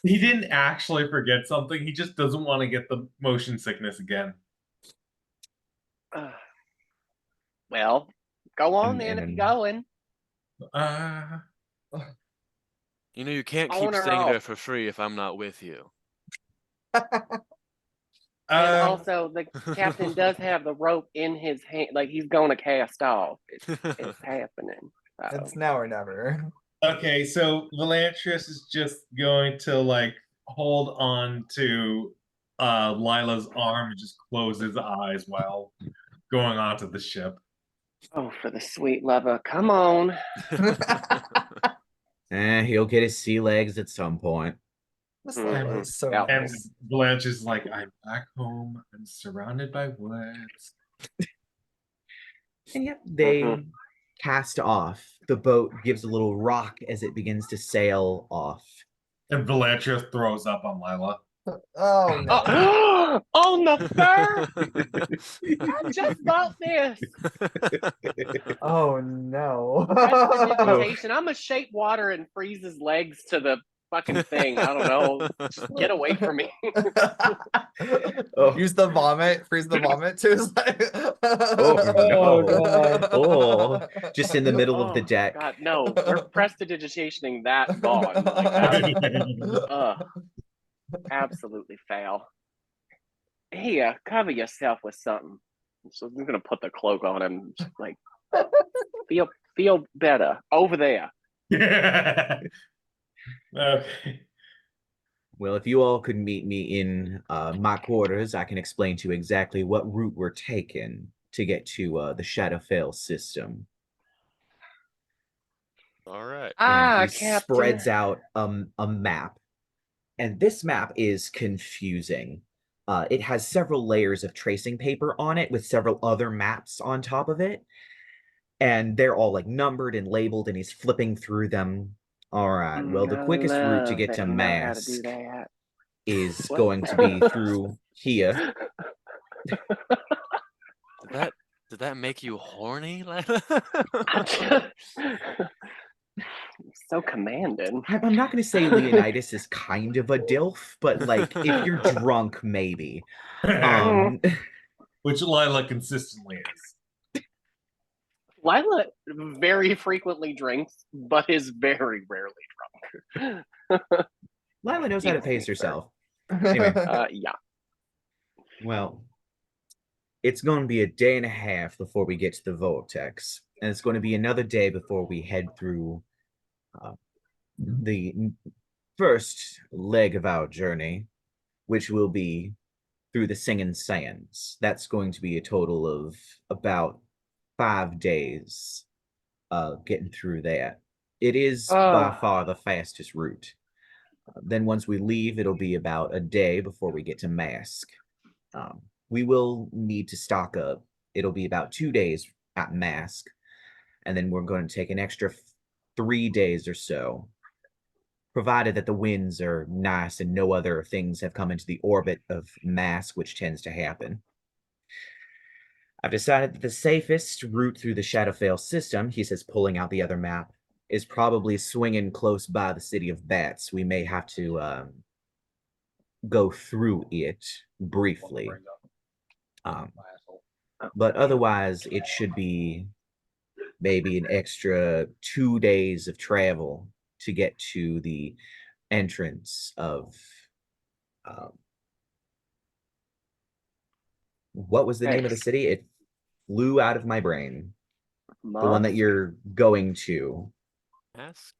He didn't actually forget something. He just doesn't want to get the motion sickness again. Well, go on And- then if and- you're going. You know, you can't On keep or staying there off? for free if I'm not with you. And also, the captain does have the rope in his hand, like he's going to cast off. It's happening. It's now or never. Okay, so Velantrios is just going to like hold on to Lyla's arm and just close his eyes while going onto the ship. Oh, for the sweet lover, come on! He'll get his sea legs at some point. This level is so Yeah. And nice. Blanche is like, I'm back home. I'm surrounded by woods. And yep, they Mhm. cast off. The boat gives a little rock as it begins to sail off. And Velantrios throws up on Lyla. Oh no. Oh, on the fur! I just bought this. Oh no. Prestidigitation. I'm gonna shape water and freeze his legs to the fucking thing. I don't know. Just get away from me. Oh. Use the vomit, freeze the vomit too. Oh, no. God. Oh, just in the middle of the Oh, deck. God, no, we're prestidigitationing that gone. Like that. Absolutely foul. Here, cover yourself with something. So I'm gonna put the cloak on him. Just like feel feel better. Over there. Okay. Well, if you all could meet me in my quarters, I can explain to you exactly what route we're taking to get to the Shadowfell system. All right. And he Captain. spreads out a map. And this map is confusing. It has several layers of tracing paper on it with several other maps on top of it. And they're all like numbered and labeled, and he's flipping through them. All right. Well, the I quickest route to love get that to you know how to do Mask that. is What? going to be through here. Did that make you horny, Lyla? So commanding. I'm not going to say Leonidas is kind of a dilf, but like if you're drunk, maybe. Which Lyla consistently is. Lyla very frequently drinks, but is very rarely drunk. Lyla knows how to Excuse pace me, sir. herself. Anyway. Yeah. Well, it's going to be a day and a half before we get to the Vortex, and it's going to be another day before we head through the first leg of our journey, which will be through the Singing Sands. That's going to be a total of about 5 days getting through that. It is by far the fastest route. Then once we leave, it'll be about a day before we get to Mask. We will need to stock up. It'll be about 2 days at Mask, and then we're going to take an extra 3 days or so, provided that the winds are nice and no other things have come into the orbit of Mask, which tends to happen. I've decided that the safest route through the Shadowfell system, he says, pulling out the other map, is probably swinging close by the city of Bats. We may have to go through it briefly. But otherwise, it should be maybe an extra 2 days of travel to get to the entrance of what was the name of the city? It flew out of my brain. The one that you're going to. Mask?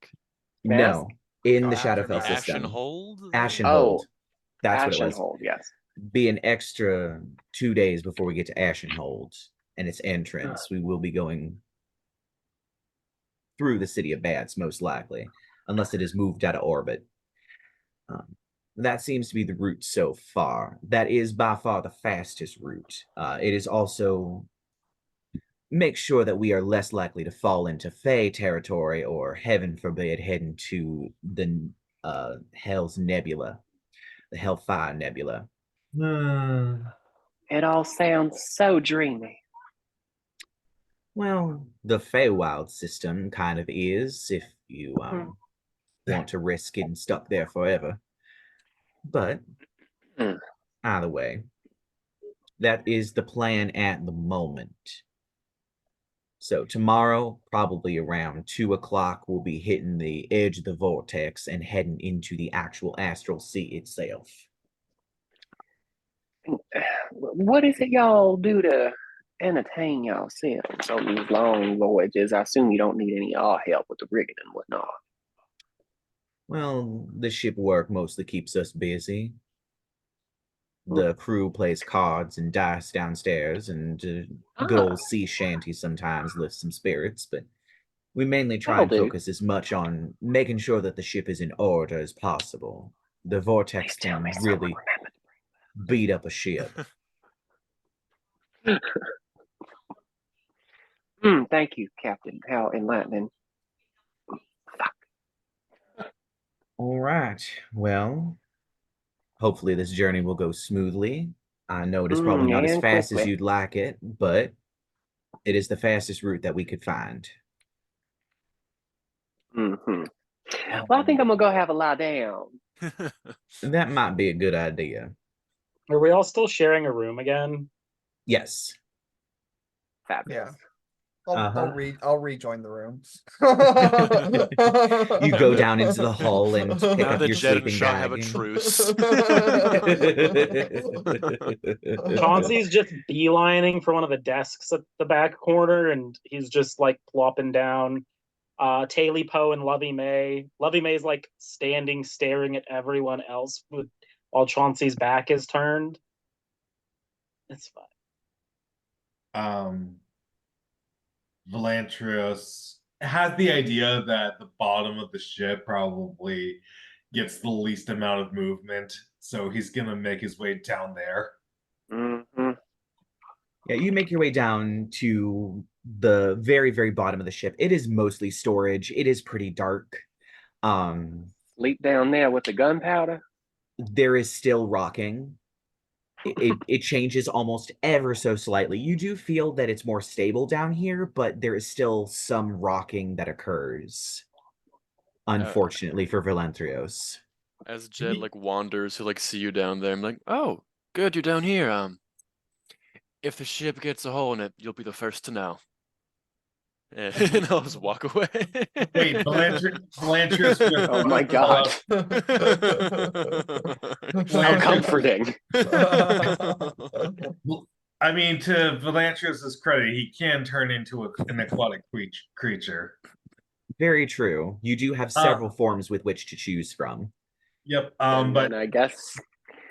No, in the After Shadowfell system. Ashenhold? Ashenhold. That's what it was. Ashenhold, yes. Be an extra 2 days before we get to Ashenhold and its entrance. We will be going through the city of Bats, most likely, unless it is moved out of orbit. That seems to be the route so far. That is by far the fastest route. It is also make sure that we are less likely to fall into Fey territory or, heaven forbid, head into the Hell's Nebula, the Hellfire Nebula. It all sounds so dreamy. Well, the Feywild system kind of is, if you want to risk getting stuck there forever. But either way, that is the plan at the moment. So tomorrow, probably around 2 o'clock, we'll be hitting the edge of the vortex and heading into the actual astral sea itself. What is it y'all do to entertain yourselves on these long voyages? I assume you don't need any help with the rigging and whatnot. Well, the ship work mostly keeps us busy. The crew plays cards and dice downstairs, and good old sea shanty sometimes lifts some spirits, but we mainly try and focus as much on making sure that the ship is in order as possible. The vortex can really beat up a ship. Thank you, Captain. How enlightening. All right. Well, hopefully this journey will go smoothly. I know it is probably not as fast as you'd like it, but it is the fastest route that we could find. Well, I think I'm gonna go have a lie down. That might be a good idea. Are we all still sharing a room again? Yes. Fabulous. Yeah. I'll rejoin the room. You go down into the hull and pick Now up that your Jed and sleeping Shaw have a bag. truce. Chauncey's just beelining for one of the desks at the back corner, and he's just like plopping down. Taylor Poe and Lovey May. Lovey May's like standing, staring at everyone else while Chauncey's back is turned. It's fine. Velantrios has the idea that the bottom of the ship probably gets the least amount of movement, so he's gonna make his way down there. Mm-hmm. Yeah, you make your way down to the very, very bottom of the ship. It is mostly storage. It is pretty dark. Sleep down there with the gunpowder. There is still rocking. It changes almost ever so slightly. You do feel that it's more stable down here, but there is still some rocking that occurs. Unfortunately for Velantrios. As Jed like wanders, he'll like see you down there. I'm like, oh, good, you're down here. If the ship gets a hole in it, you'll be the first to know. And I'll just walk away. Wait, Velantrios. Oh my god. How comforting. I mean, to Velantrios' credit, he can turn into an aquatic creature. Very true. You do have several forms with which to choose from. Yep. And But I guess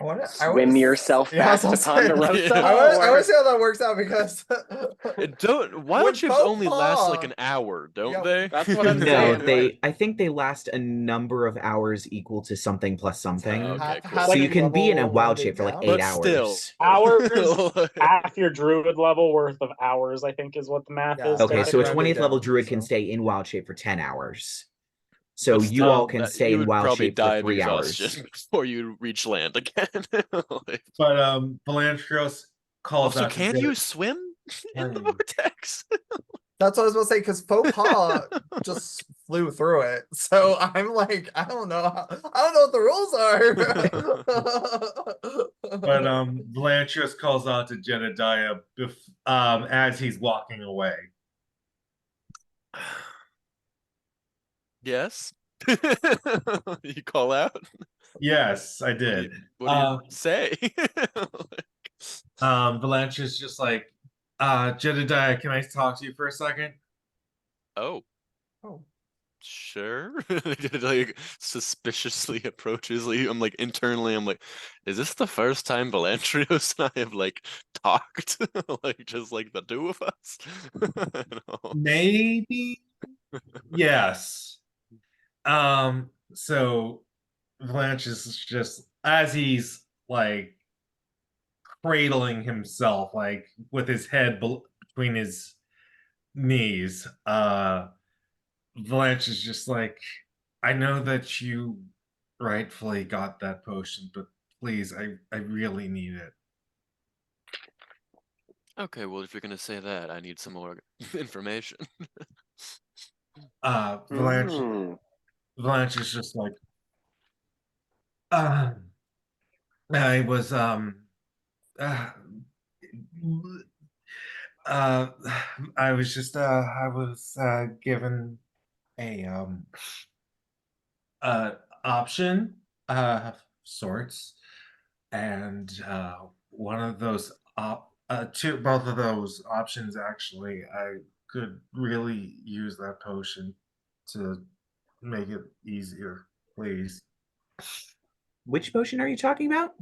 I swim yourself back to Ponderosa. I want to see how that works out because wild ships Faux only last like pas- an hour, don't Yeah, they? That's what I'm No, saying. I think they last a number of hours equal to something plus something. Oh, okay, cool. So you Having can be in a level wild loaded shape for like down. 8 But hours. still. Hours, half your druid level worth of hours, I think is what the math Yeah. is. Okay, so a Technically. 20th level Down, druid can so. stay in wild shape for 10 hours. So But you still, all can stay you in would wild probably shape for die of 3 hours. exhaustion before you reach land again. But Velantrios calls Also, out. can you swim in the vortex? That's what I was going to say, because Faux Pas just flew through it. So I'm like, I don't know what the rules are. But Velantrios calls out to Jedidiah as he's walking away. Yes. You call out? Yes, I did. What do you say? Velantrios just like, Jedidiah, can I talk to you for a second? Oh, Oh. sure. Like suspiciously approaches. I'm like internally, I'm like, is this the first time Velantrios and I have like talked? Like just like the two of us? I don't know. Maybe. Yes. So Velantrios is just as he's like cradling himself, like with his head between his knees. Valanche is just like, I know that you rightfully got that potion, but please, I really need it. Okay, well, if you're gonna say that, I need some more information. Valanche is just like, I was I was just I was given a option sorts, and one of those both of those options actually, I could really use that potion to make it easier, please. Which potion are you talking about?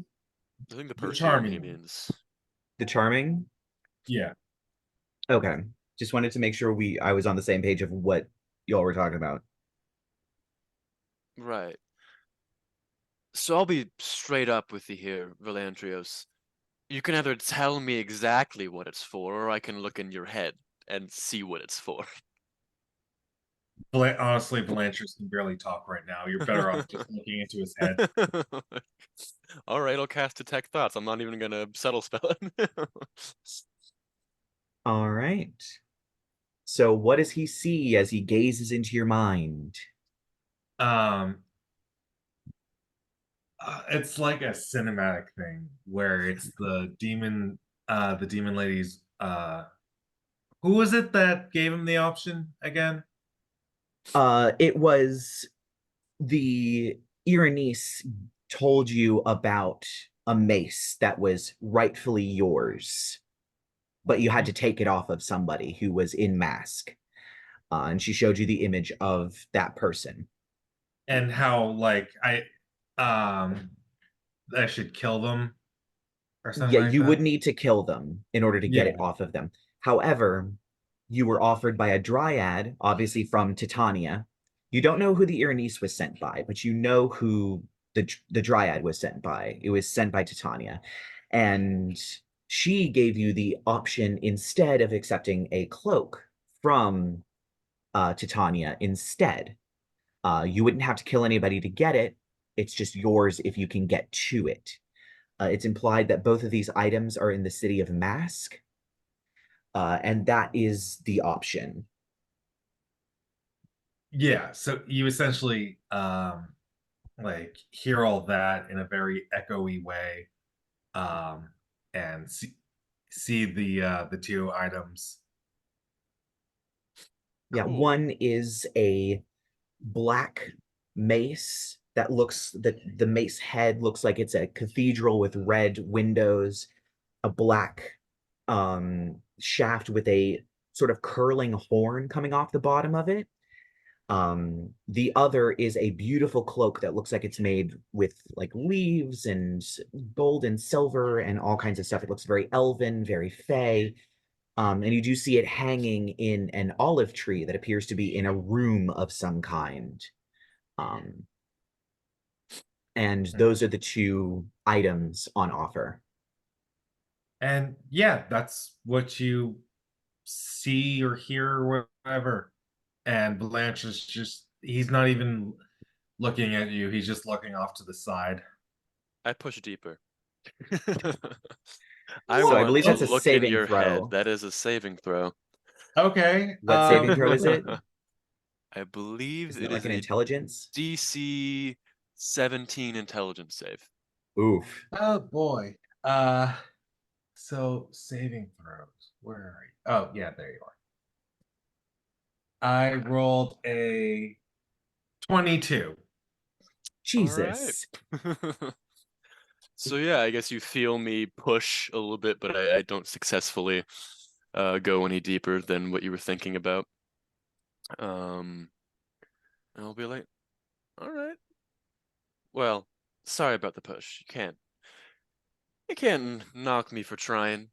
I think the The perfume he charming. means. The charming? Yeah. Okay. Just wanted to make sure I was on the same page of what y'all were talking about. Right. So I'll be straight up with you here, Velantrios. You can either tell me exactly what it's for, or I can look in your head and see what it's for. Honestly, Valantrios can barely talk right now. You're better off just looking into his head. All right, I'll cast Detect Thoughts. I'm not even gonna subtle spell it. All right. So what does he see as he gazes into your mind? It's like a cinematic thing where it's the demon lady's Who was it that gave him the option again? It was the Iranice told you about a mace that was rightfully yours, but you had to take it off of somebody who was in mask. And she showed you the image of that person. And how like I should kill them or something Yeah, like you would that? need to kill them in order to get it Yeah. off of them. However, you were offered by a dryad, obviously from Titania. You don't know who the Iranice was sent by, but you know who the dryad was sent by. It was sent by Titania. And she gave you the option instead of accepting a cloak from Titania instead. You wouldn't have to kill anybody to get it. It's just yours if you can get to it. It's implied that both of these items are in the city of Mask, and that is the option. Yeah, so you essentially like hear all that in a very echoey way, um, and see the two items. Yeah, Cool. one is a black mace that looks that the mace head looks like it's a cathedral with red windows, a black shaft with a sort of curling horn coming off the bottom of it. The other is a beautiful cloak that looks like it's made with like leaves and gold and silver and all kinds of stuff. It looks very elven, very fey. And you do see it hanging in an olive tree that appears to be in a room of some kind. Um, and those are the two items on offer. And yeah, that's what you see or hear or whatever. And Blanche is he's not even looking at you, he's just looking off to the side. I push deeper. I So I want believe to that's a look in saving your head. throw. That is a saving throw. Okay. What saving throw is it? I believe Isn't it it like is an a intelligence? DC 17 intelligence save. Oof. Oh boy. So saving throws. Where are you? Oh yeah, there you are. I rolled a 22. All right. Jesus. So yeah, I guess you feel me push a little bit, but I don't successfully go any deeper than what you were thinking about. And I'll be like, all right. Well, sorry about the push. You can't knock me for trying.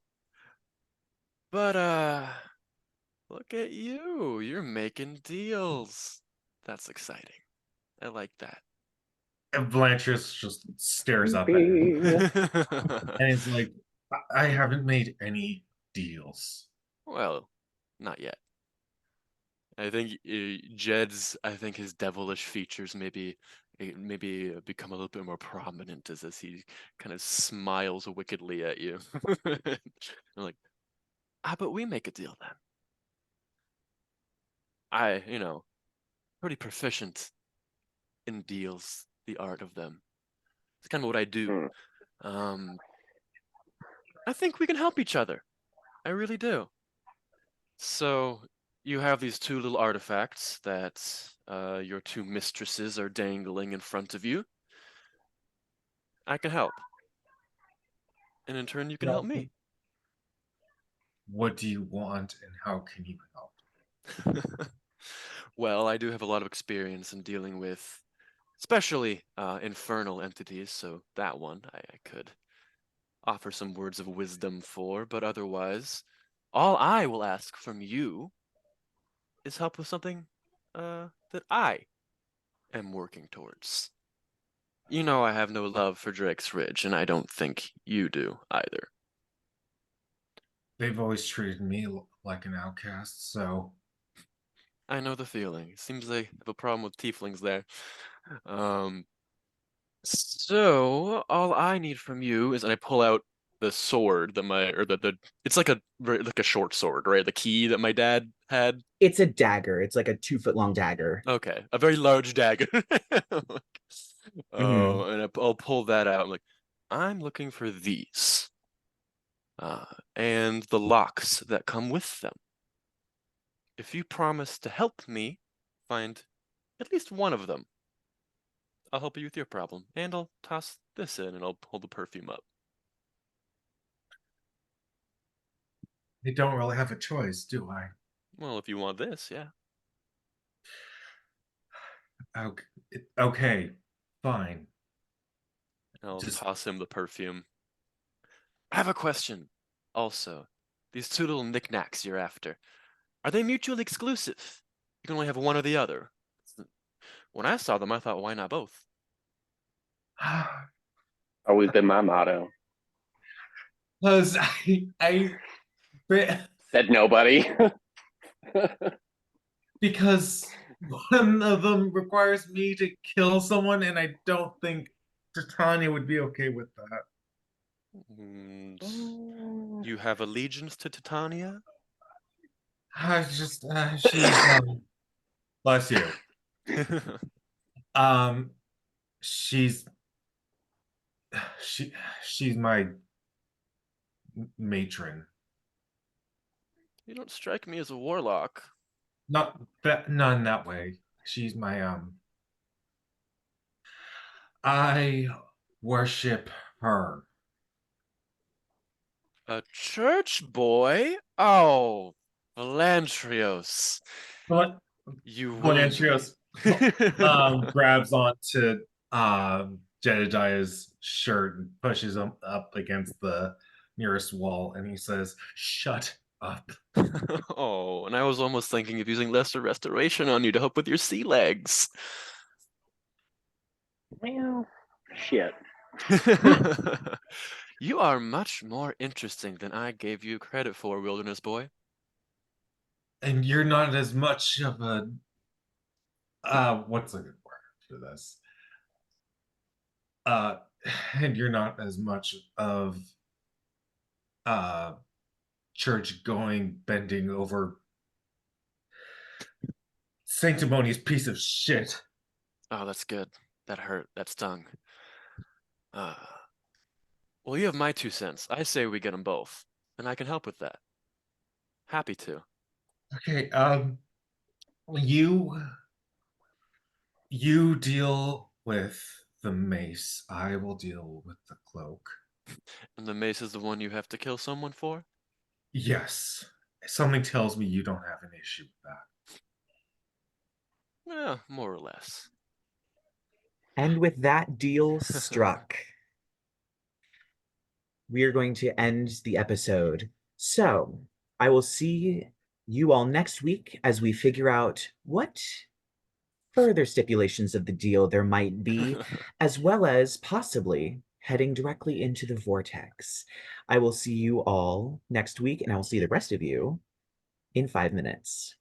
But look at you. You're making deals. That's exciting. I like that. And Blanchard just stares up at him. And it's like, I haven't made any deals. Well, not yet. I think Jed's. I think his devilish features maybe become a little bit more prominent as he kind of smiles wickedly at you. I'm like, but we make a deal then. Pretty proficient in deals, the art of them. It's kind of what I do. Um, I think we can help each other. I really do. So you have these two little artifacts that your two mistresses are dangling in front of you. I can help. And in turn, you can help me. What do you want and how can you help? Well, I do have a lot of experience in dealing with, especially infernal entities, so that one I could offer some words of wisdom for, but otherwise, all I will ask from you is help with something that I am working towards. You know I have no love for Drake's Ridge, and I don't think you do either. They've always treated me like an outcast, so I know the feeling. Seems like I have a problem with tieflings there. So all I need from you is, and I pull out the sword that it's like a short sword, right? The key that my dad had. It's a dagger. It's like a 2 foot long dagger. Okay, a very large dagger. Mhm. And I'll pull that out. I'm like, I'm looking for these, and the locks that come with them. if you promise to help me find at least one of them, I'll help you with your problem. And I'll toss this in and I'll hold the perfume up. I don't really have a choice, do I? Well, if you want this, yeah. Okay, okay, fine. I'll Just toss him the perfume. I have a question. Also, these two little knickknacks you're after, are they mutually exclusive? You can only have one or the other. When I saw them, I thought, why not both? Always been my motto. because Said nobody. because one of them requires me to kill someone, and I don't think Titania would be okay with that. And you have allegiance to Titania? I just she's bless you. Um, she's she's my matron. You don't strike me as a warlock. Not that, not in that way. She's my I worship her. A church boy? Oh, Velantrios. But You will. Volantrios grabs onto Jedidiah's shirt and pushes him up against the nearest wall, and he says, "Shut up." Oh, and I was almost thinking of using lesser restoration on you to help with your sea legs. Well, shit. You are much more interesting than I gave you credit for, Wilderness Boy. And you're not as much of a what's a good word for this? Uh and you're not as much of uh church going bending over sanctimonious piece of shit. Oh, that's good. That hurt. That stung. Well, you have my 2 cents. I say we get them both, and I can help with that. Happy to. Okay, you you deal with the mace. I will deal with the cloak. And the mace is the one you have to kill someone for? Yes. Something tells me you don't have an issue with that. Yeah, more or less. And with that deal struck, we are going to end the episode. So I will see you all next week as we figure out what further stipulations of the deal there might be, as well as possibly heading directly into the vortex. I will see you all next week, and I will see the rest of you in 5 minutes.